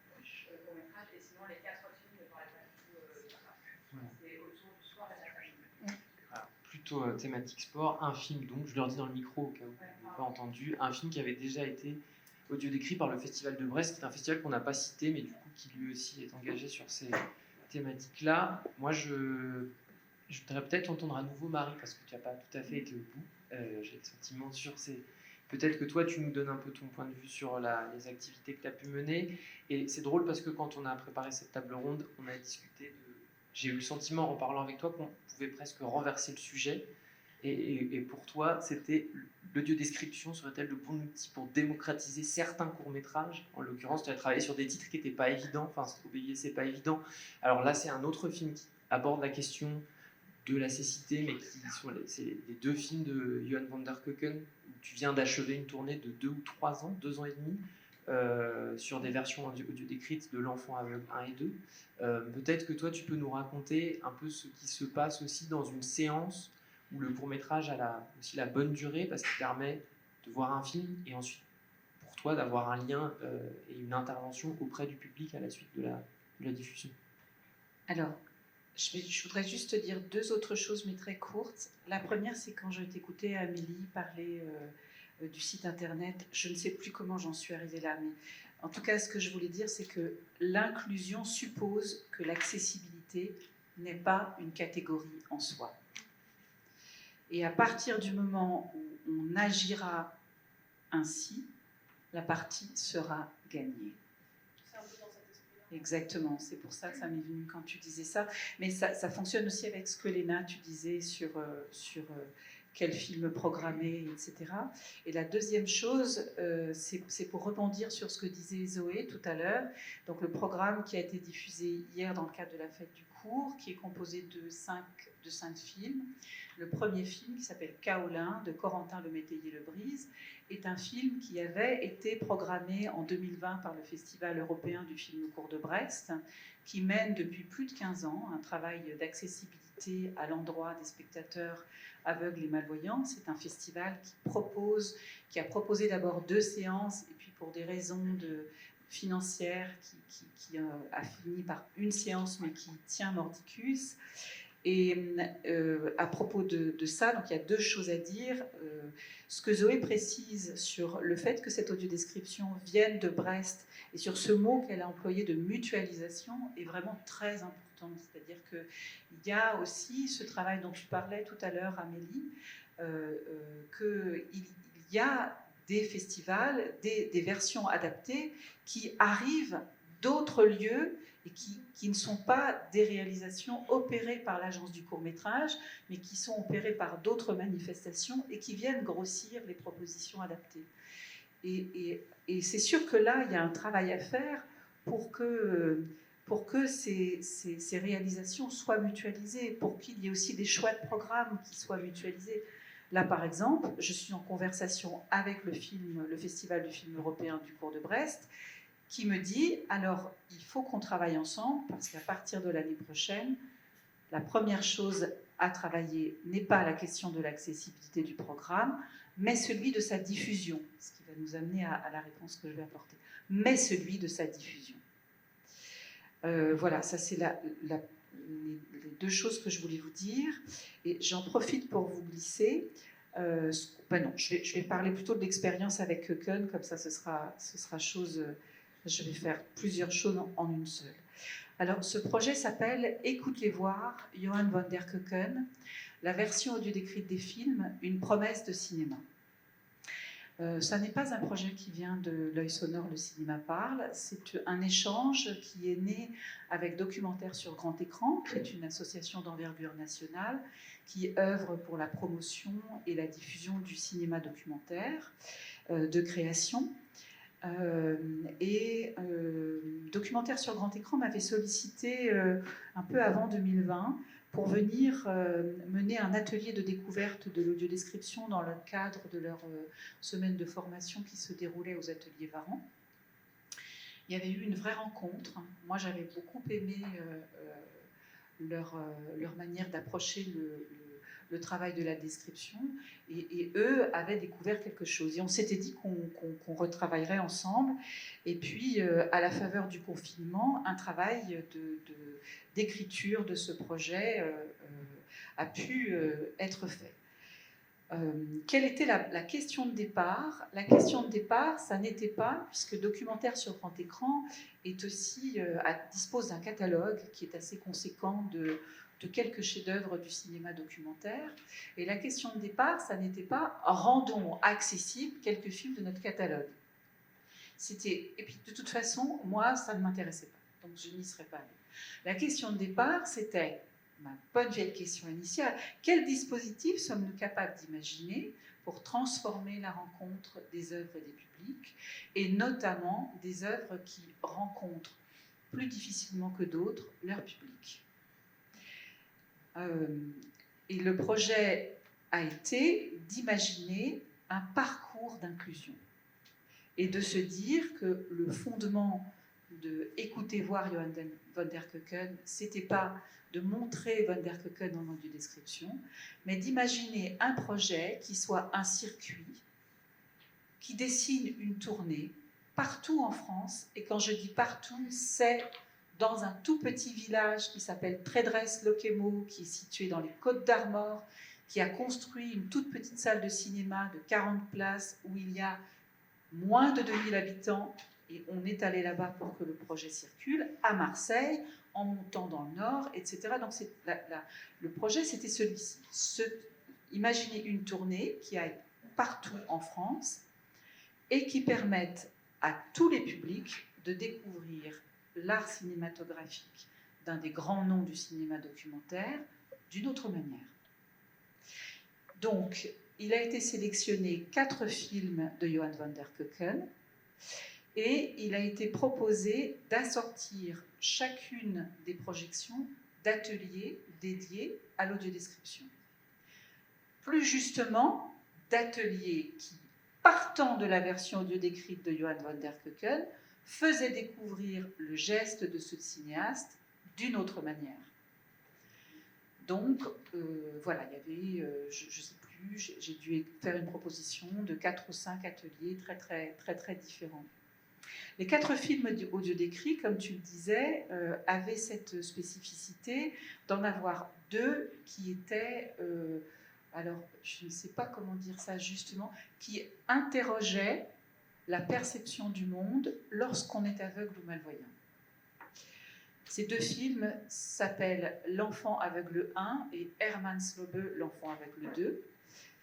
le court-métrage, et sinon les 4 autres films ne parlaient pas du tout de ça. C'était autour du sport et de la famille. Voilà, plutôt thématique sport. Un film, donc, je leur dis dans le micro au cas où ils n'ont pas entendu, un film qui avait déjà été audio décrit par le Festival de Brest. C'est un festival qu'on n'a pas cité, mais du coup qui lui aussi est engagé sur ces thématiques-là. Moi, je voudrais peut-être entendre à nouveau Marie, parce que tu n'as pas tout à fait été au bout. J'ai le sentiment sur ces... Peut-être que toi, tu nous donnes un peu ton point de vue sur les activités que tu as pu mener. Et c'est drôle parce que quand on a préparé cette table ronde, on a discuté de... J'ai eu le sentiment, en parlant avec toi, qu'on pouvait presque renverser le sujet. Et pour toi, c'était l'audio-description serait-elle le bon outil pour démocratiser certains courts-métrages? En l'occurrence, tu as travaillé sur des titres qui n'étaient pas évidents, enfin, Obéir, c'est pas évident. Alors là, c'est un autre film qui aborde la question de la cécité, mais c'est les deux films de Johan van der Keuken, où tu viens d'achever une tournée de 2 ou 3 ans, 2 ans et demi, sur des versions audio décrites de L'Enfant aveugle 1 et 2. Peut-être que toi, tu peux nous raconter un peu ce qui se passe aussi dans une séance où le court-métrage a aussi la bonne durée, parce qu'il permet de voir un film et ensuite, pour toi, d'avoir un lien et une intervention auprès du public à la suite de la diffusion. Alors, je voudrais juste te dire 2 autres choses, mais très courtes. La première, c'est quand je t'écoutais, Amélie, parler du site internet. Je ne sais plus comment j'en suis arrivée là, mais en tout cas, ce que je voulais dire, c'est que l'inclusion suppose que l'accessibilité n'est pas une catégorie en soi. Et à partir du moment où on agira ainsi, la partie sera gagnée. C'est un peu dans cet esprit-là. Exactement, c'est pour ça que ça m'est venu quand tu disais ça. Mais ça fonctionne aussi avec ce que Léna, tu disais sur quel film programmer, etc. Et la deuxième chose, c'est pour rebondir sur ce que disait Zoé tout à l'heure. Donc le programme qui a été diffusé hier dans le cadre de la fête du cours, qui est composé de cinq films. Le premier film, qui s'appelle Kaolin, de Corentin Le Métayer-Le Brise, est un film qui avait été programmé en 2020 par le Festival européen du film court de Brest, qui mène depuis plus de 15 ans un travail d'accessibilité à l'endroit des spectateurs aveugles et malvoyants. C'est un festival qui a proposé d'abord 2 séances, et puis pour des raisons financières, qui a fini par une séance, mais qui tient mordicus. Et à propos de ça, donc il y a 2 choses à dire. Ce que Zoé précise sur le fait que cette audiodescription vienne de Brest et sur ce mot qu'elle a employé de mutualisation est vraiment très important. C'est-à-dire qu'il y a aussi ce travail dont tu parlais tout à l'heure, Amélie, qu'il y a des festivals, des versions adaptées qui arrivent d'autres lieux et qui ne sont pas des réalisations opérées par l'agence du court-métrage, mais qui sont opérées par d'autres manifestations et qui viennent grossir les propositions adaptées. Et c'est sûr que là, il y a un travail à faire pour que ces réalisations soient mutualisées, pour qu'il y ait aussi des choix de programmes qui soient mutualisés. Là, par exemple, je suis en conversation avec le Festival du film européen du cours de Brest, qui me dit, alors, il faut qu'on travaille ensemble, parce qu'à partir de l'année prochaine, la première chose à travailler n'est pas la question de l'accessibilité du programme, mais celui de sa diffusion, ce qui va nous amener à la réponse que je vais apporter, mais celui de sa diffusion. Voilà, ça c'est les 2 choses que je voulais vous dire, et j'en profite pour vous glisser. Non, je vais parler plutôt de l'expérience avec Keuken, comme ça ce sera chose... Je vais faire plusieurs choses en une seule. Alors, ce projet s'appelle « Écoutez voir, Johan van der Keuken, la version audio décrite des films, une promesse de cinéma ». Ça n'est pas un projet qui vient de l'œil sonore, le cinéma parle, c'est un échange qui est né avec Documentaire sur grand écran, qui est une association d'envergure nationale qui œuvre pour la promotion et la diffusion du cinéma documentaire de création. Documentaire sur grand écran m'avait sollicité un peu avant 2020 pour venir mener un atelier de découverte de l'audiodescription dans le cadre de leur semaine de formation qui se déroulait aux ateliers Varan. Il y avait eu une vraie rencontre. Moi, j'avais beaucoup aimé leur manière d'approcher le travail de la description, et eux avaient découvert quelque chose. Et on s'était dit qu'on retravaillerait ensemble. Et puis, à la faveur du confinement, un travail d'écriture de ce projet a pu être fait. Quelle était la question de départ? La question de départ, ça n'était pas, puisque Documentaire sur grand écran est aussi, dispose d'un catalogue qui est assez conséquent de quelques chefs-d'œuvre du cinéma documentaire. Et la question de départ, ça n'était pas « rendons accessibles quelques films de notre catalogue ». Et puis de toute façon, moi, ça ne m'intéressait pas, donc je n'y serais pas allée. La question de départ, c'était ma bonne vieille question initiale, quel dispositif sommes-nous capables d'imaginer pour transformer la rencontre des œuvres et des publics, et notamment des œuvres qui rencontrent plus difficilement que d'autres leur public. Et le projet a été d'imaginer un parcours d'inclusion et de se dire que le fondement de écouter voir Johan van der Keuken, c'était pas de montrer van der Keuken en audiodescription, mais d'imaginer un projet qui soit un circuit, qui dessine une tournée partout en France, et quand je dis partout, c'est dans un tout petit village qui s'appelle Trédres-Loquemo, qui est situé dans les Côtes d'Armor, qui a construit une toute petite salle de cinéma de 40 places où il y a moins de 2000 habitants, et on est allé là-bas pour que le projet circule, à Marseille, en montant dans le nord, etc. Donc le projet, c'était celui-ci. Imaginer une tournée qui aille partout en France et qui permette à tous les publics de découvrir l'art cinématographique d'un des grands noms du cinéma documentaire d'une autre manière. Donc, il a été sélectionné 4 films de Johan van der Keuken et il a été proposé d'assortir chacune des projections d'ateliers dédiés à l'audiodescription. Plus justement, d'ateliers qui, partant de la version audio-décrite de Johan van der Keuken, faisaient découvrir le geste de ce cinéaste d'une autre manière. Donc, voilà, il y avait, je ne sais plus, j'ai dû faire une proposition de 4 ou 5 ateliers très différents. Les 4 films audio décrits, comme tu le disais, avaient cette spécificité d'en avoir 2 qui étaient, alors je ne sais pas comment dire ça justement, qui interrogeaient la perception du monde lorsqu'on est aveugle ou malvoyant. Ces 2 films s'appellent L'enfant aveugle 1 et Hermannslobe, l'enfant aveugle 2.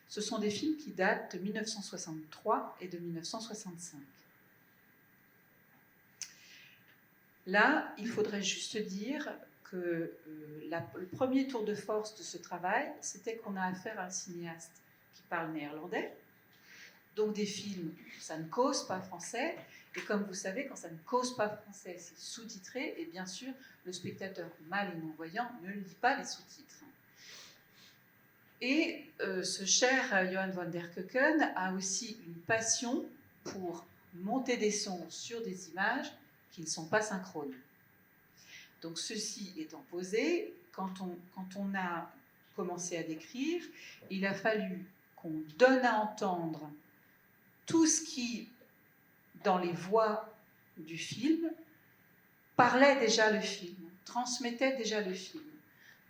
Ce sont des films qui datent de 1963 et de 1965. Là, il faudrait juste dire que le premier tour de force de ce travail, c'était qu'on a affaire à un cinéaste qui parle néerlandais. Donc des films, ça ne cause pas français. Et comme vous savez, quand ça ne cause pas français, c'est sous-titré. Et bien sûr, le spectateur mal et non-voyant ne lit pas les sous-titres. Et ce cher Johan van der Keuken a aussi une passion pour monter des sons sur des images qui ne sont pas synchrones. Donc ceci étant posé, quand on a commencé à décrire, il a fallu qu'on donne à entendre tout ce qui, dans les voix du film, parlait déjà le film, transmettait déjà le film.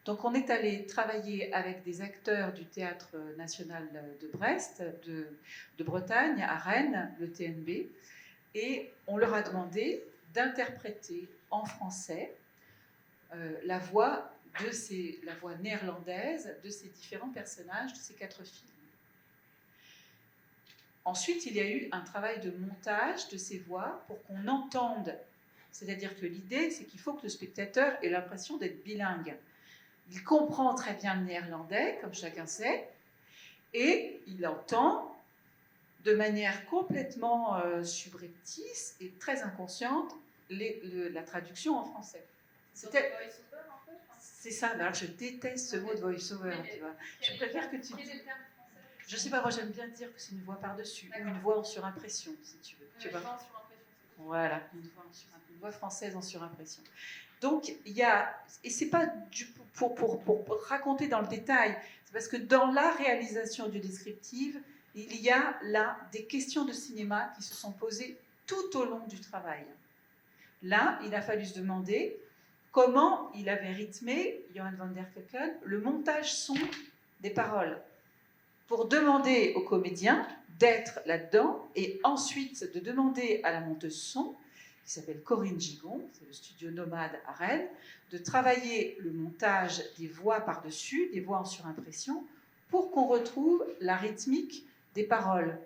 Donc on est allé travailler avec des acteurs du Théâtre national de Brest, de Bretagne, à Rennes, le TNB, et on leur a demandé d'interpréter en français la voix néerlandaise de ces différents personnages de ces 4 films. Ensuite, il y a eu un travail de montage de ces voix pour qu'on entende. C'est-à-dire que l'idée, c'est qu'il faut que le spectateur ait l'impression d'être bilingue. Il comprend très bien le néerlandais, comme chacun sait, et il entend de manière complètement subreptice et très inconsciente la traduction en français. C'est ça, alors je déteste ce mot de voice-over, tu vois. Je préfère que tu... Je sais pas, moi j'aime bien dire que c'est une voix par-dessus, ou une voix en surimpression, si tu veux. Tu vois. Voilà, une voix française en surimpression. Donc, il y a, et c'est pas pour raconter dans le détail, c'est parce que dans la réalisation du descriptive, il y a là des questions de cinéma qui se sont posées tout au long du travail. Là, il a fallu se demander comment il avait rythmé, Johan van der Keuken, le montage son des paroles, pour demander aux comédiens d'être là-dedans, et ensuite de demander à la monteuse son, qui s'appelle Corinne Gigon, c'est le studio Nomade à Rennes, de travailler le montage des voix par-dessus, des voix en surimpression, pour qu'on retrouve la rythmique des paroles.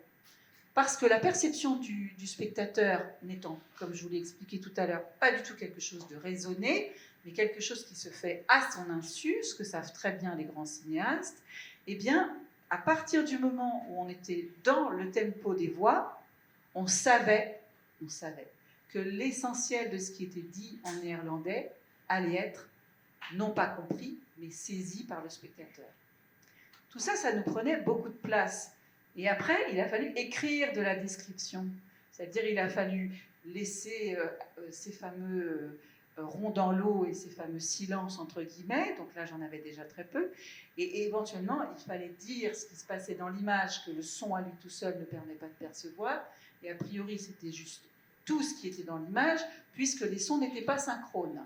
Parce que la perception du spectateur n'étant, comme je vous l'ai expliqué tout à l'heure, pas du tout quelque chose de raisonné, mais quelque chose qui se fait à son insu, ce que savent très bien les grands cinéastes, eh bien, à partir du moment où on était dans le tempo des voix, on savait que l'essentiel de ce qui était dit en néerlandais allait être, non pas compris, mais saisi par le spectateur. Tout ça, ça nous prenait beaucoup de place. Et après, il a fallu écrire de la description. C'est-à-dire, il a fallu laisser ces fameux ronds dans l'eau et ces fameux silences entre guillemets, donc là j'en avais déjà très peu, et éventuellement il fallait dire ce qui se passait dans l'image que le son à lui tout seul ne permet pas de percevoir, et a priori c'était juste tout ce qui était dans l'image, puisque les sons n'étaient pas synchrones.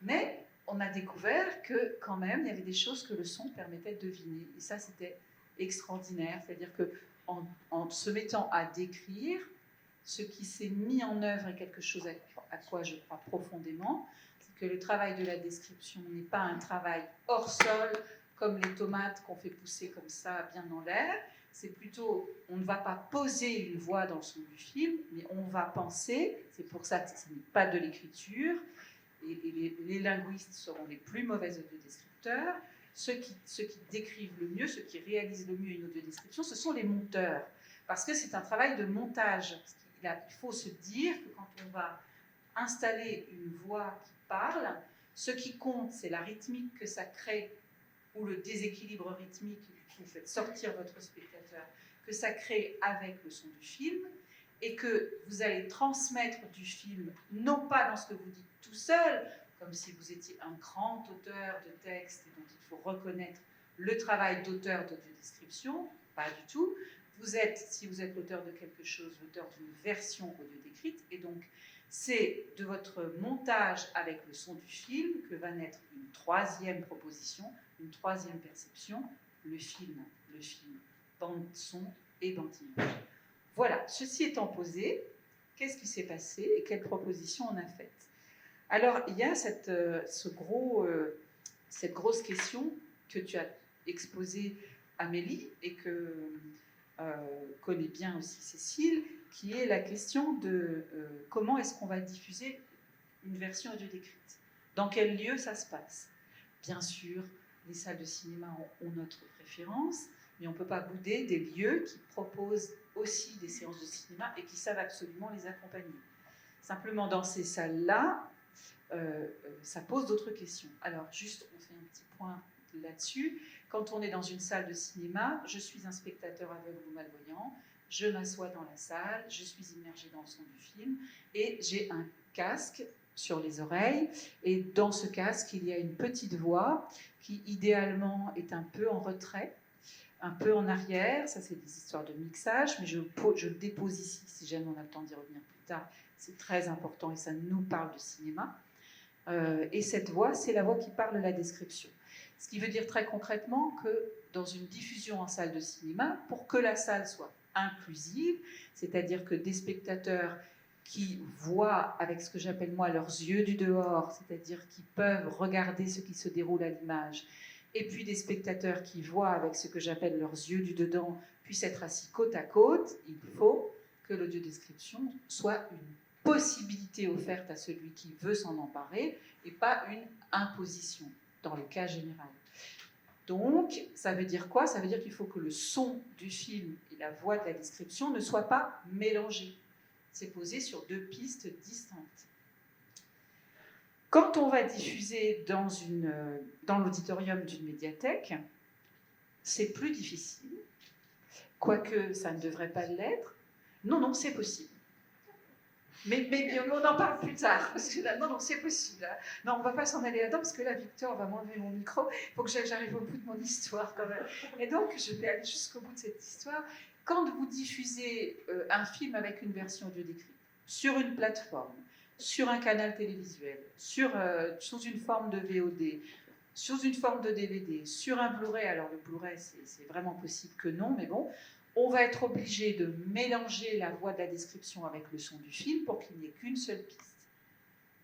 Mais on a découvert que quand même il y avait des choses que le son permettait de deviner, et ça c'était extraordinaire, c'est-à-dire qu'en se mettant à décrire, ce qui s'est mis en œuvre est quelque chose à quoi je crois profondément, c'est que le travail de la description n'est pas un travail hors sol, comme les tomates qu'on fait pousser comme ça, bien dans l'air. C'est plutôt, on ne va pas poser une voix dans le son du film, mais on va penser, c'est pour ça que ce n'est pas de l'écriture, et les linguistes seront les plus mauvais audiodescripteurs, ceux qui décrivent le mieux, ceux qui réalisent le mieux une audiodescription, ce sont les monteurs. Parce que c'est un travail de montage. Il faut se dire que quand on va installer une voix qui parle, ce qui compte, c'est la rythmique que ça crée, ou le déséquilibre rythmique que vous faites sortir votre spectateur, que ça crée avec le son du film, et que vous allez transmettre du film, non pas dans ce que vous dites tout seul, comme si vous étiez un grand auteur de texte et dont il faut reconnaître le travail d'auteur d'audiodescription, pas du tout. Si vous êtes l'auteur de quelque chose, l'auteur d'une version audio décrite, et donc c'est de votre montage avec le son du film que va naître une troisième proposition, une troisième perception, le film, bande son et bande image. Voilà, ceci étant posé, qu'est-ce qui s'est passé et quelles propositions on a faites? Alors, il y a cette grosse question que tu as exposée, Amélie, et que connaît bien aussi Cécile, qui est la question de comment est-ce qu'on va diffuser une version audio décrite. Dans quel lieu ça se passe? Bien sûr, les salles de cinéma ont notre préférence, mais on ne peut pas bouder des lieux qui proposent aussi des séances de cinéma et qui savent absolument les accompagner. Simplement, dans ces salles-là, ça pose d'autres questions. Alors, juste, on fait un petit point là-dessus. Quand on est dans une salle de cinéma, je suis un spectateur aveugle ou malvoyant, je m'assois dans la salle, je suis immergée dans le son du film, et j'ai un casque sur les oreilles, et dans ce casque, il y a une petite voix qui, idéalement, est un peu en retrait, un peu en arrière. Ça, c'est des histoires de mixage, mais je le dépose ici, si jamais on a le temps d'y revenir plus tard. C'est très important, et ça nous parle de cinéma. Et cette voix, c'est la voix qui parle la description. Ce qui veut dire très concrètement que dans une diffusion en salle de cinéma, pour que la salle soit inclusive, c'est-à-dire que des spectateurs qui voient avec ce que j'appelle moi leurs yeux du dehors, c'est-à-dire qui peuvent regarder ce qui se déroule à l'image, et puis des spectateurs qui voient avec ce que j'appelle leurs yeux du dedans, puissent être assis côte à côte, il faut que l'audiodescription soit une possibilité offerte à celui qui veut s'en emparer et pas une imposition dans le cas général. Donc, ça veut dire quoi? Ça veut dire qu'il faut que le son du film et la voix de la description ne soient pas mélangés. C'est posé sur deux pistes distinctes. Quand on va diffuser dans l'auditorium d'une médiathèque, c'est plus difficile, quoique ça ne devrait pas l'être. Non, c'est possible. Mais on en parle plus tard, parce que là, non, c'est possible. Non, on ne va pas s'en aller là-dedans, parce que là, Victor va m'enlever mon micro. Il faut que j'arrive au bout de mon histoire, quand même. Et donc, je vais aller jusqu'au bout de cette histoire. Quand vous diffusez un film avec une version audio décrite, sur une plateforme, sur un canal télévisuel, sous une forme de VOD, sous une forme de DVD, sur un Blu-ray, alors le Blu-ray, c'est vraiment possible que non, mais bon, on va être obligé de mélanger la voix de la description avec le son du film pour qu'il n'y ait qu'une seule piste.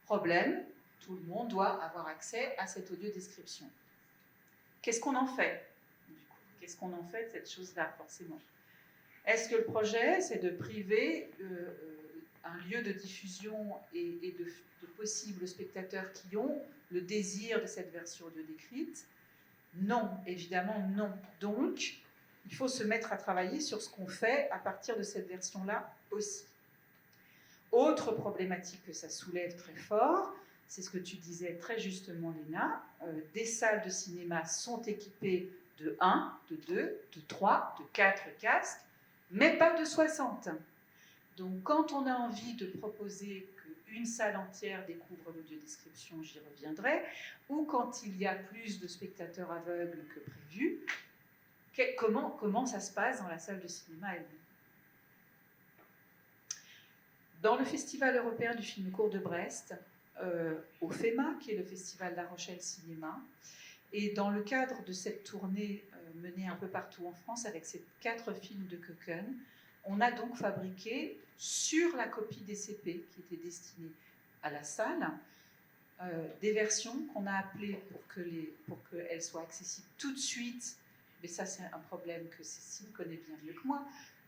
Problème, tout le monde doit avoir accès à cette audio-description. Qu'est-ce qu'on en fait? Qu'est-ce qu'on en fait de cette chose-là, forcément? Est-ce que le projet, c'est de priver un lieu de diffusion et de possibles spectateurs qui ont le désir de cette version audio décrite? Non, évidemment non. Donc, il faut se mettre à travailler sur ce qu'on fait à partir de cette version-là aussi. Autre problématique que ça soulève très fort, c'est ce que tu disais très justement, Léna, des salles de cinéma sont équipées de 1, de 2, de 3, de 4 casques, mais pas de 60. Donc quand on a envie de proposer qu'une salle entière découvre l'audiodescription, j'y reviendrai, ou quand il y a plus de spectateurs aveugles que prévu, comment ça se passe dans la salle de cinéma elle-même? Dans le Festival européen du film court de Brest, au FEMA, qui est le Festival La Rochelle Cinéma, et dans le cadre de cette tournée menée un peu partout en France avec ces 4 films de Köken, on a donc fabriqué sur la copie DCP qui était destinée à la salle des versions qu'on a appelées pour qu'elles soient accessibles tout de suite, mais ça c'est un problème que Cécile connaît bien mieux que moi,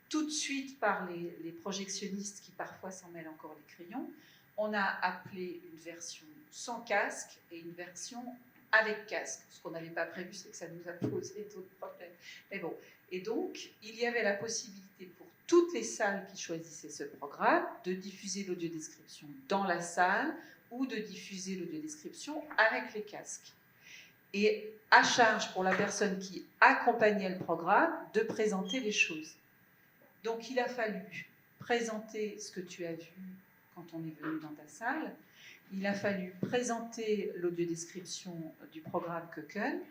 tout de suite par les projectionnistes qui parfois s'en mêlent encore les crayons. On a appelé une version sans casque et une version avec casque. Ce qu'on n'avait pas prévu, c'est que ça nous a posé d'autres problèmes. Mais bon, et donc, il y avait la possibilité pour toutes les salles qui choisissaient ce programme de diffuser l'audiodescription dans la salle ou de diffuser l'audiodescription avec les casques. Et à charge pour la personne qui accompagnait le programme de présenter les choses. Donc, il a fallu présenter ce que tu as vu quand on est venu dans ta salle. Il a fallu présenter l'audiodescription du programme Köken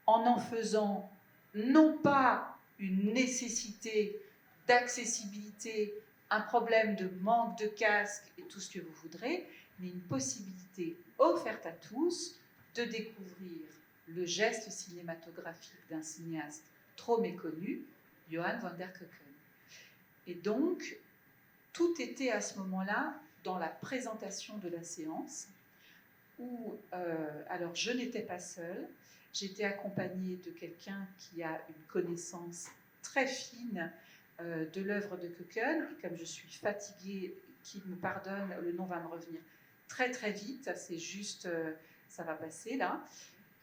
en faisant non pas une nécessité d'accessibilité, un problème de manque de casque et tout ce que vous voudrez, mais une possibilité offerte à tous de découvrir le geste cinématographique d'un cinéaste trop méconnu, Johan van der Köken. Et donc, tout était à ce moment-là dans la présentation de la séance, où, alors je n'étais pas seule, j'étais accompagnée de quelqu'un qui a une connaissance très fine de l'œuvre de Köken, et comme je suis fatiguée, qu'il me pardonne, le nom va me revenir très très vite, c'est juste, ça va passer là.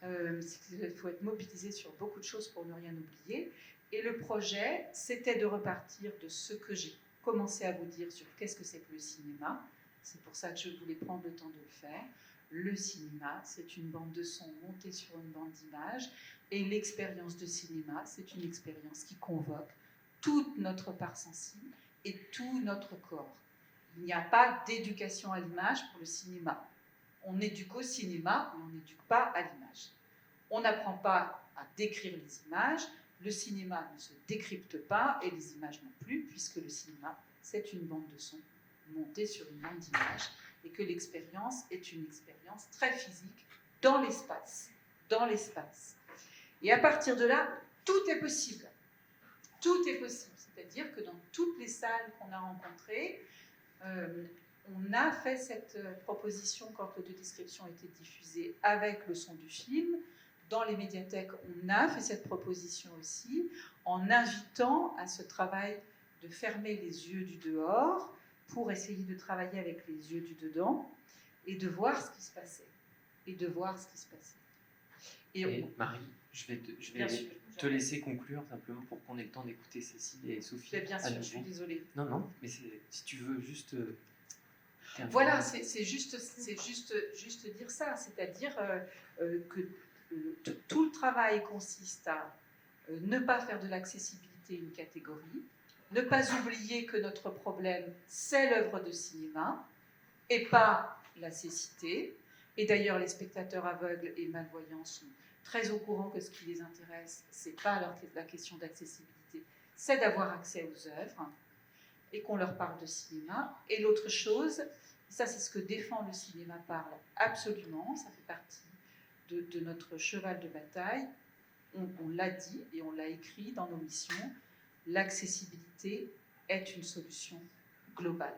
Il faut être mobilisé sur beaucoup de choses pour ne rien oublier. Et le projet, c'était de repartir de ce que j'ai commencé à vous dire sur qu'est-ce que c'est que le cinéma. C'est pour ça que je voulais prendre le temps de le faire. Le cinéma, c'est une bande de son montée sur une bande d'image. Et l'expérience de cinéma, c'est une expérience qui convoque toute notre part sensible et tout notre corps. Il n'y a pas d'éducation à l'image pour le cinéma. On éduque au cinéma, mais on n'éduque pas à l'image. On n'apprend pas à décrire les images. Le cinéma ne se décrypte pas, et les images non plus, puisque le cinéma, c'est une bande de son montée sur une bande d'image, et que l'expérience est une expérience très physique dans l'espace. Dans l'espace. Et à partir de là, tout est possible. Tout est possible. C'est-à-dire que dans toutes les salles qu'on a rencontrées, on a fait cette proposition quand l'audiodescription était diffusée avec le son du film. Dans les médiathèques, on a fait cette proposition aussi, en invitant à ce travail de fermer les yeux du dehors pour essayer de travailler avec les yeux du dedans et de voir ce qui se passait. Et Marie, je vais te laisser conclure simplement pour qu'on ait le temps d'écouter Cécile et Sophie. Bien sûr, je suis désolée. Non, mais si tu veux juste... voilà, c'est juste dire ça, c'est-à-dire que tout le travail consiste à ne pas faire de l'accessibilité une catégorie, ne pas oublier que notre problème, c'est l'œuvre de cinéma et pas la cécité. Et d'ailleurs, les spectateurs aveugles et malvoyants sont très au courant que ce qui les intéresse, c'est pas la question d'accessibilité, c'est d'avoir accès aux œuvres et qu'on leur parle de cinéma. Et l'autre chose, ça c'est ce que défend le cinéma parle absolument, ça fait partie de notre cheval de bataille. On l'a dit et on l'a écrit dans nos missions, l'accessibilité est une solution globale.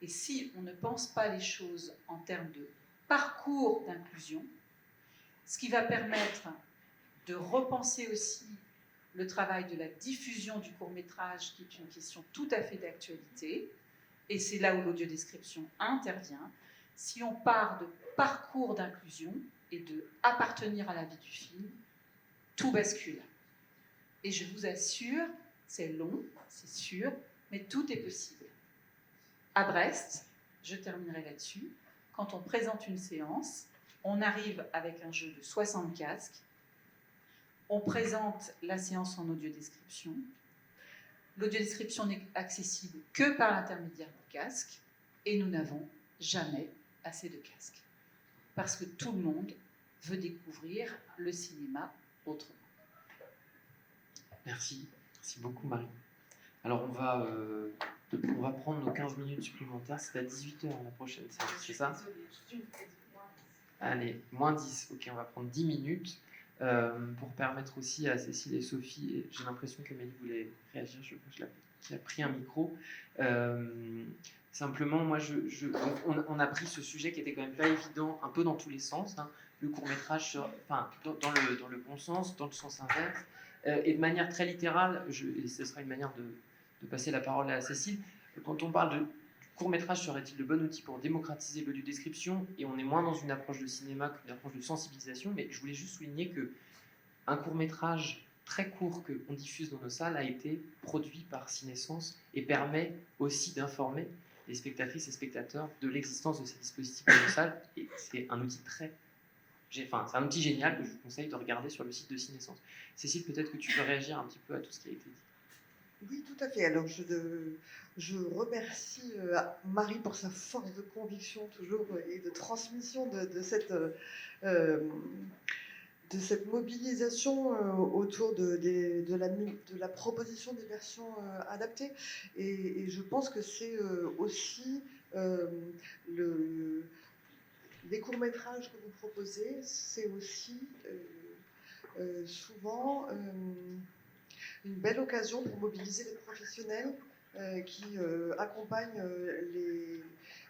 Et si on ne pense pas les choses en termes de parcours d'inclusion, ce qui va permettre de repenser aussi le travail de la diffusion du court-métrage, qui est une question tout à fait d'actualité, et c'est là où l'audiodescription intervient. Si on part de parcours d'inclusion et de appartenir à la vie du film, tout bascule. Et je vous assure, c'est long, c'est sûr, mais tout est possible. À Brest, je terminerai là-dessus, quand on présente une séance, on arrive avec un jeu de 60 casques, on présente la séance en audiodescription. L'audiodescription n'est accessible que par l'intermédiaire du casque, et nous n'avons jamais assez de casques. Parce que tout le monde veut découvrir le cinéma autrement. Merci beaucoup Marie. Alors on va prendre nos 15 minutes supplémentaires, c'est à 18h la prochaine séance, c'est ça? Allez, moins 10, ok, on va prendre 10 minutes pour permettre aussi à Cécile et Sophie, et j'ai l'impression qu'Amélie voulait réagir, qui a pris un micro. Simplement, moi, on a pris ce sujet qui était quand même pas évident, un peu dans tous les sens, hein, le court-métrage, enfin, dans le bon sens, dans le sens inverse, et de manière très littérale, et ce sera une manière de passer la parole à Cécile, quand on parle court-métrage serait-il le bon outil pour démocratiser l'audiodescription? Et on est moins dans une approche de cinéma qu'une approche de sensibilisation, mais je voulais juste souligner qu'un court-métrage très court qu'on diffuse dans nos salles a été produit par Cinescence et permet aussi d'informer les spectatrices et spectateurs de l'existence de ces dispositifs dans nos salles. Et c'est un outil c'est un outil génial que je vous conseille de regarder sur le site de Cinescence. Cécile, peut-être que tu veux réagir un petit peu à tout ce qui a été dit. Oui, tout à fait. Alors, je remercie Marie pour sa force de conviction toujours et de transmission de cette mobilisation autour de la proposition des versions adaptées. Et je pense que c'est aussi les courts-métrages que vous proposez, c'est aussi souvent une belle occasion pour mobiliser les professionnels qui accompagnent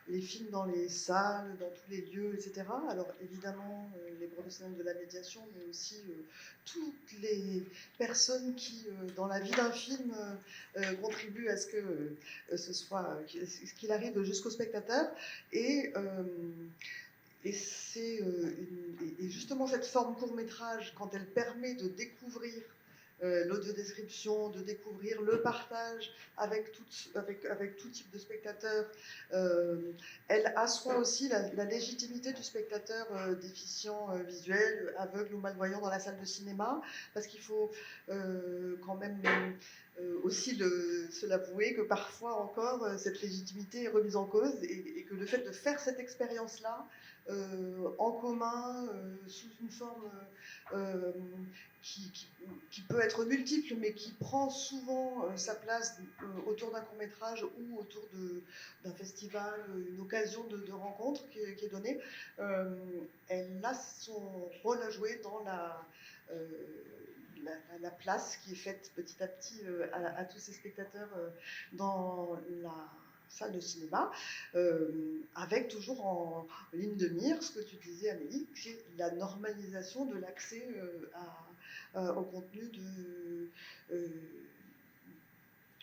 les films dans les salles, dans tous les lieux, etc. Alors évidemment, les professionnels de la médiation, mais aussi toutes les personnes qui, dans la vie d'un film, contribuent à ce que ce qu'il arrive jusqu'au spectateur. Et justement, cette forme court-métrage, quand elle permet de découvrir l'audiodescription, de découvrir le partage avec tout type de spectateur, elle assoit aussi la légitimité du spectateur déficient visuel, aveugle ou malvoyant dans la salle de cinéma, parce qu'il faut quand même aussi se l'avouer que parfois encore cette légitimité est remise en cause et que le fait de faire cette expérience-là en commun, sous une forme qui peut être multiple, mais qui prend souvent sa place autour d'un court-métrage ou autour d'un festival, une occasion de rencontre qui est donnée, elle a son rôle à jouer dans la place qui est faite petit à petit à tous ces spectateurs dans la salle de cinéma, avec toujours en ligne de mire ce que tu disais, Amélie, c'est la normalisation de l'accès au contenu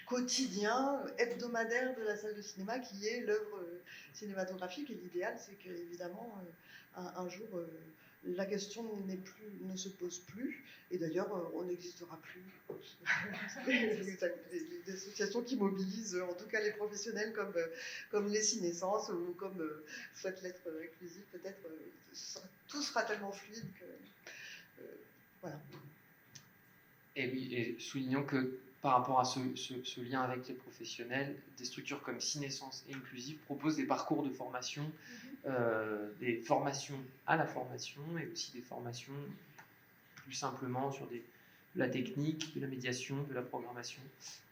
quotidien, hebdomadaire de la salle de cinéma, qui est l'œuvre cinématographique. Et l'idéal, c'est qu'évidemment, un jour, la question ne se pose plus, et d'ailleurs, on n'existera plus. Des associations qui mobilisent, en tout cas les professionnels, comme les Cinescences, ou comme souhaite l'être inclusif, peut-être, tout sera tellement fluide que... voilà. Et oui, et soulignons que par rapport à ce lien avec les professionnels, des structures comme Cinescence et Inclusive proposent des parcours de formation, des formations à la formation et aussi des formations plus simplement sur de la technique, de la médiation, de la programmation,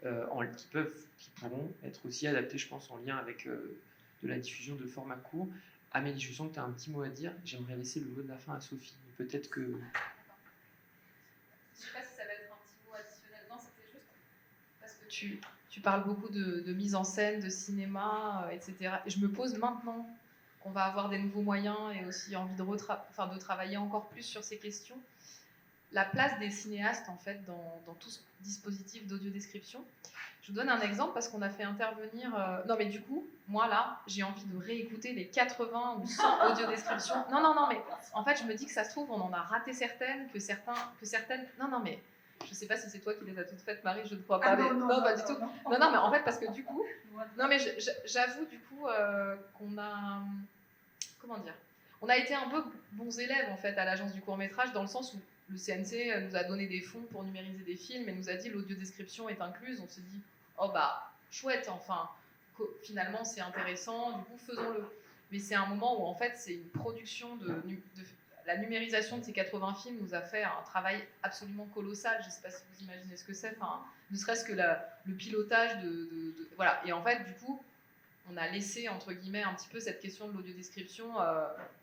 qui pourront être aussi adaptées, je pense, en lien avec de la diffusion de formats courts. Amélie, je sens que tu as un petit mot à dire. J'aimerais laisser le mot de la fin à Sophie. Peut-être que... Je ne sais pas si ça va être un petit mot additionnel. Non, c'était juste parce que tu parles beaucoup de mise en scène, de cinéma, etc. Et je me pose maintenant qu'on va avoir des nouveaux moyens et aussi envie de travailler encore plus sur ces questions, la place des cinéastes en fait dans tout ce dispositif d'audiodescription. Je vous donne un exemple parce qu'on a fait intervenir... Non mais du coup, moi là, j'ai envie de réécouter les 80 ou 100 audiodescriptions. Non, mais en fait, je me dis que ça se trouve, on en a raté certaines, que certaines... Non, mais je sais pas si c'est toi qui les as toutes faites, Marie, je ne crois pas. Non, pas du tout. Non, mais en fait, parce que du coup... Non, mais j'avoue du coup qu'on a... Comment dire ? On a été un peu bons élèves en fait à l'agence du court-métrage dans le sens où le CNC nous a donné des fonds pour numériser des films et nous a dit l'audiodescription est incluse. On s'est dit, oh bah, chouette, enfin, finalement c'est intéressant, du coup faisons-le. Mais c'est un moment où en fait c'est une production la numérisation de ces 80 films nous a fait un travail absolument colossal. Je ne sais pas si vous imaginez ce que c'est, enfin, ne serait-ce que le pilotage voilà. Et en fait, du coup, on a laissé, entre guillemets, un petit peu cette question de l'audiodescription,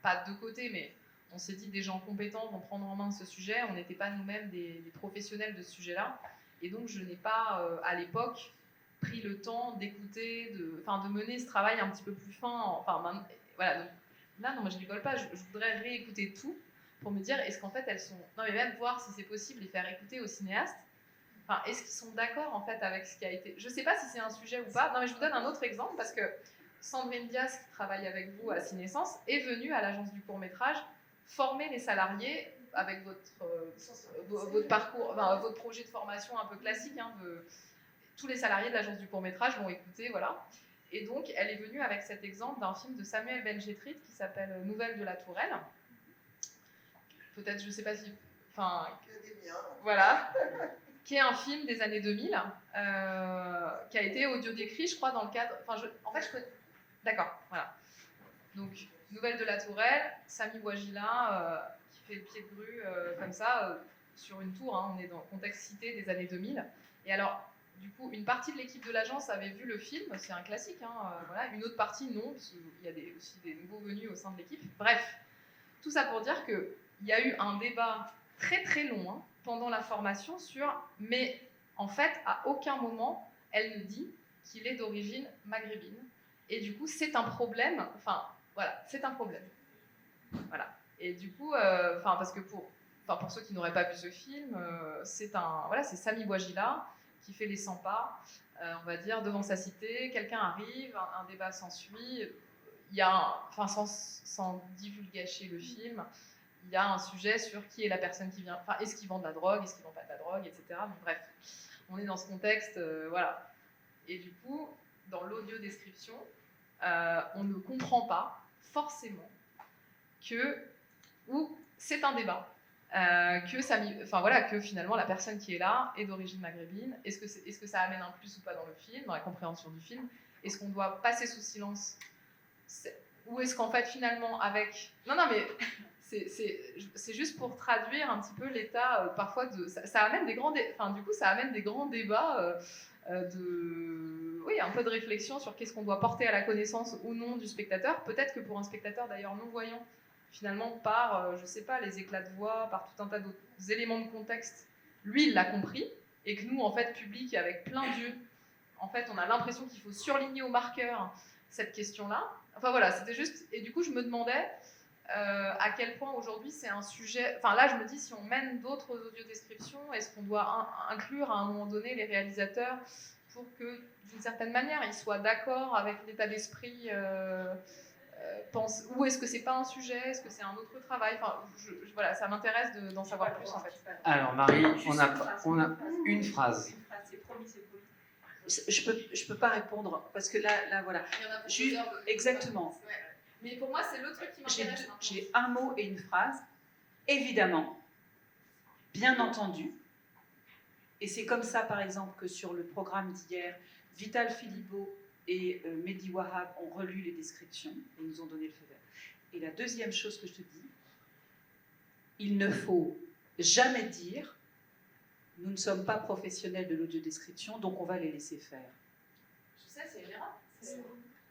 pas de côté, mais on s'est dit des gens compétents vont prendre en main ce sujet. On n'était pas nous-mêmes des professionnels de ce sujet-là. Et donc, je n'ai pas, à l'époque, pris le temps d'écouter, de mener ce travail un petit peu plus fin. Voilà. Donc, là, non, moi, je rigole pas. Je voudrais réécouter tout pour me dire, est-ce qu'en fait, elles sont... Non, mais même voir si c'est possible, les faire écouter aux cinéastes. Enfin, est-ce qu'ils sont d'accord, en fait, avec ce qui a été... Je sais pas si c'est un sujet ou pas. Non, mais je vous donne un autre exemple, parce que Sandrine Dias, qui travaille avec vous à Cinescence, est venue à l'agence du court-métrage former les salariés avec votre parcours, enfin, votre projet de formation un peu classique. Tous les salariés de l'agence du court-métrage l'ont écouté, voilà. Et donc, elle est venue avec cet exemple d'un film de Samuel Benjetrit qui s'appelle Nouvelles de la Tourelle. Peut-être, je ne sais pas si... Enfin, voilà. Qui est un film des années 2000, qui a été audio-décrit, je crois, dans le cadre... D'accord, voilà. Donc, Nouvelles de la Tourelle, Samy Bouajila, qui fait le pied de grue, comme ça, sur une tour, hein, on est dans le contexte cité des années 2000. Et alors... Du coup, une partie de l'équipe de l'agence avait vu le film, c'est un classique, voilà. Une autre partie non, parce qu'il y a aussi des nouveaux venus au sein de l'équipe. Bref, tout ça pour dire qu'il y a eu un débat très très long pendant la formation mais en fait, à aucun moment, elle ne dit qu'il est d'origine maghrébine. Et du coup, c'est un problème, c'est un problème. Voilà. Et du coup, parce que pour ceux qui n'auraient pas vu ce film, c'est Samy Bouajila, qui fait les 100 pas, on va dire, devant sa cité. Quelqu'un arrive, un débat s'ensuit. Il y a sans divulgacher le film, il y a un sujet sur qui est la personne qui vient. Enfin, est-ce qu'il vend de la drogue, est-ce qu'il vend pas de la drogue, etc. Donc, bref, on est dans ce contexte, voilà. Et du coup, dans l'audio-description, on ne comprend pas forcément ou c'est un débat. Que finalement la personne qui est là est d'origine maghrébine. Est-ce que ça amène un plus ou pas dans le film, dans la compréhension du film? Est-ce qu'on doit passer sous silence? Ou est-ce qu'en fait finalement avec... Non mais c'est juste pour traduire un petit peu l'état parfois de... Ça amène des grands ça amène des grands débats un peu de réflexion sur qu'est-ce qu'on doit porter à la connaissance ou non du spectateur. Peut-être que pour un spectateur d'ailleurs non-voyant, finalement, par, je sais pas, les éclats de voix, par tout un tas d'autres éléments de contexte, lui, il l'a compris, et que nous, en fait, public, avec plein d'yeux, en fait, on a l'impression qu'il faut surligner au marqueur cette question-là. Enfin, voilà, c'était juste... Et du coup, je me demandais à quel point, aujourd'hui, c'est un sujet... Enfin, là, je me dis, si on mène d'autres audiodescriptions, est-ce qu'on doit inclure, à un moment donné, les réalisateurs pour que, d'une certaine manière, ils soient d'accord avec l'état d'esprit... ou est-ce que c'est pas un sujet, est-ce que c'est un autre travail, voilà, ça m'intéresse d'en savoir plus en fait. Alors Marie, on a une phrase. C'est promis, c'est promis. Je peux pas répondre parce que là voilà. Il y en a plusieurs. Exactement. Ouais. Mais pour moi c'est le truc qui m'intéresse. J'ai un mot et une phrase. Évidemment, bien entendu. Et c'est comme ça par exemple que sur le programme d'hier, Vital Philippot et Mehdi Wahab ont relu les descriptions et nous ont donné le feu vert. Et la deuxième chose que je te dis, il ne faut jamais dire « nous ne sommes pas professionnels de l'audiodescription, donc on va les laisser faire ». Je sais, c'est l'erreur.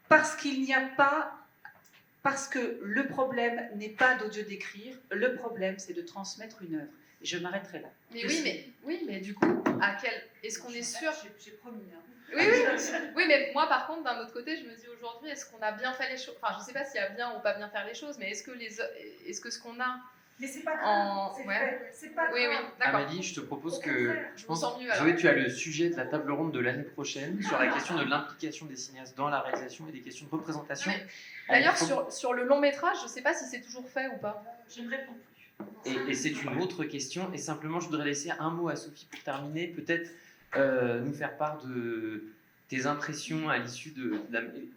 Parce qu'il n'y a pas... Parce que le problème n'est pas d'audio-décrire, le problème c'est de transmettre une œuvre. Et je m'arrêterai là. Mais du coup, est-ce qu'on est sûr... J'ai promis. Oui, mais moi par contre, d'un autre côté, je me dis aujourd'hui, est-ce qu'on a bien fait les choses? Enfin, je sais pas s'il y a bien ou pas bien faire les choses, mais est-ce que ce qu'on a... Mais c'est pas grave, c'est pas grave. Oui, d'accord. Amélie, je te propose que... Je me sens mieux, Zoé, tu as le sujet de la table ronde de l'année prochaine sur la question de l'implication des cinéastes dans la réalisation et des questions de représentation. D'ailleurs, sur le long métrage, je sais pas si c'est toujours fait ou pas. Je ne réponds plus. Et c'est une autre question. Et simplement, je voudrais laisser un mot à Sophie pour terminer. Peut-être nous faire part de tes impressions à l'issue de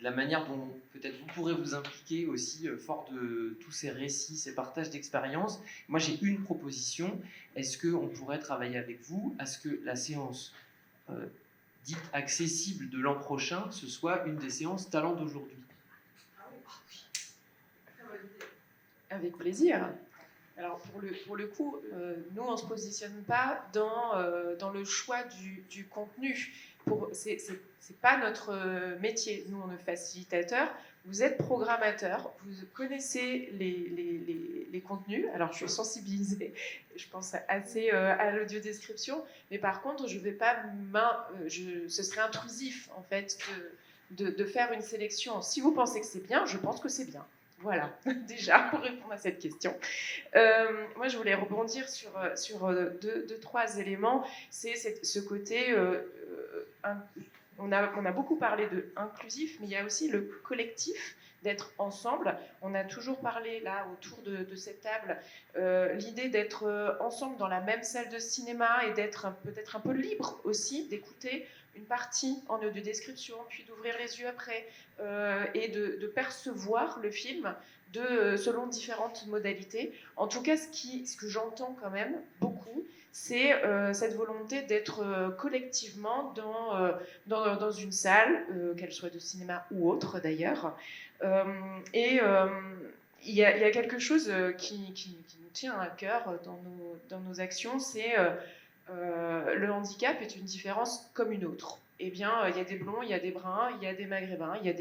la manière dont peut-être vous pourrez vous impliquer aussi fort de tous ces récits, ces partages d'expériences. Moi, j'ai une proposition. Est-ce qu'on pourrait travailler avec vous à ce que la séance dite accessible de l'an prochain, ce soit une des séances talents d'aujourd'hui? Avec plaisir. Alors pour le coup, nous on ne se positionne pas dans le choix du contenu. C'est pas notre métier. Nous on est facilitateurs. Vous êtes programmateur. Vous connaissez les contenus. Alors je suis sensibilisée, je pense assez à l'audiodescription. Mais par contre, je vais pas ce serait intrusif en fait de faire une sélection. Si vous pensez que c'est bien, je pense que c'est bien. Voilà, déjà, pour répondre à cette question. Moi, je voulais rebondir sur deux, trois éléments. C'est ce côté on a beaucoup parlé de inclusif, mais il y a aussi le collectif, d'être ensemble. On a toujours parlé là autour de cette table l'idée d'être ensemble dans la même salle de cinéma et d'être peut-être un peu libre aussi, d'écouter une partie en audio-description, puis d'ouvrir les yeux après et de percevoir le film selon différentes modalités. En tout cas, ce que j'entends quand même beaucoup, c'est cette volonté d'être collectivement dans une salle, qu'elle soit de cinéma ou autre d'ailleurs. Il y a quelque chose qui nous tient à cœur dans nos actions, c'est le handicap est une différence comme une autre. Eh bien, il y a des blonds, il y a des bruns, il y a des maghrébins, il y a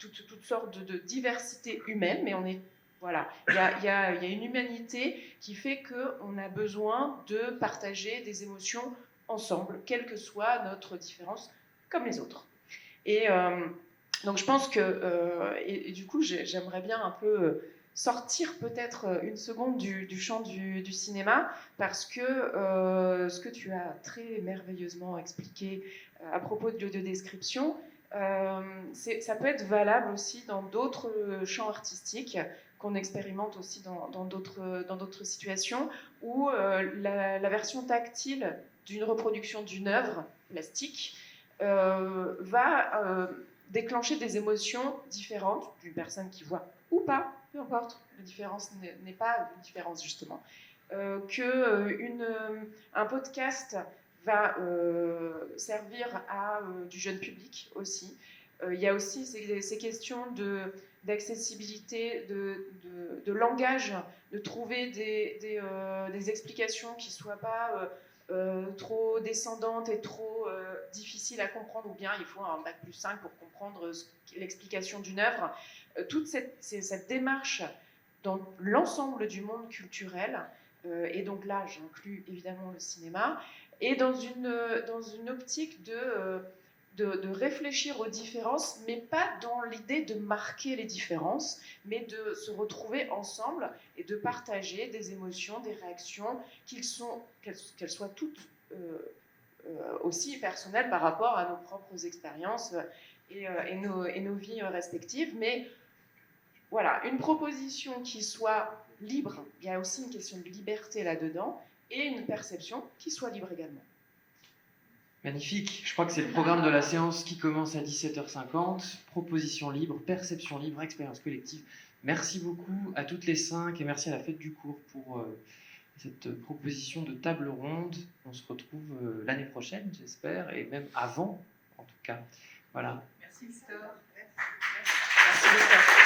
toutes sortes de diversités humaines, mais voilà, il y a une humanité qui fait qu'on a besoin de partager des émotions ensemble, quelle que soit notre différence, comme les autres. Et donc je pense que, et du coup, j'aimerais bien un peu sortir peut-être une seconde du champ du cinéma, parce que ce que tu as très merveilleusement expliqué à propos de l'audiodescription, ça peut être valable aussi dans d'autres champs artistiques qu'on expérimente aussi dans d'autres situations, où la version tactile d'une reproduction d'une œuvre plastique va déclencher des émotions différentes d'une personne qui voit ou pas, peu importe, la différence n'est pas une différence justement, un podcast va servir à du jeune public aussi. Il y a aussi ces questions d'accessibilité, de langage, de trouver des explications qui ne soient pas trop descendantes et trop difficiles à comprendre, ou bien il faut un bac+5 pour comprendre l'explication d'une œuvre. Toute cette démarche dans l'ensemble du monde culturel, et donc là j'inclus évidemment le cinéma, et dans une optique de réfléchir aux différences, mais pas dans l'idée de marquer les différences, mais de se retrouver ensemble et de partager des émotions, des réactions, qu'elles soient toutes aussi personnelles par rapport à nos propres expériences et nos vies respectives. Mais voilà, une proposition qui soit libre, il y a aussi une question de liberté là-dedans, et une perception qui soit libre également. Magnifique, je crois que c'est le programme de la séance qui commence à 17h50. Proposition libre, perception libre, expérience collective. Merci beaucoup à toutes les 5 et merci à la fête du cours pour cette proposition de table ronde. On se retrouve l'année prochaine, j'espère, et même avant, en tout cas. Voilà. Merci, Victor. Merci beaucoup.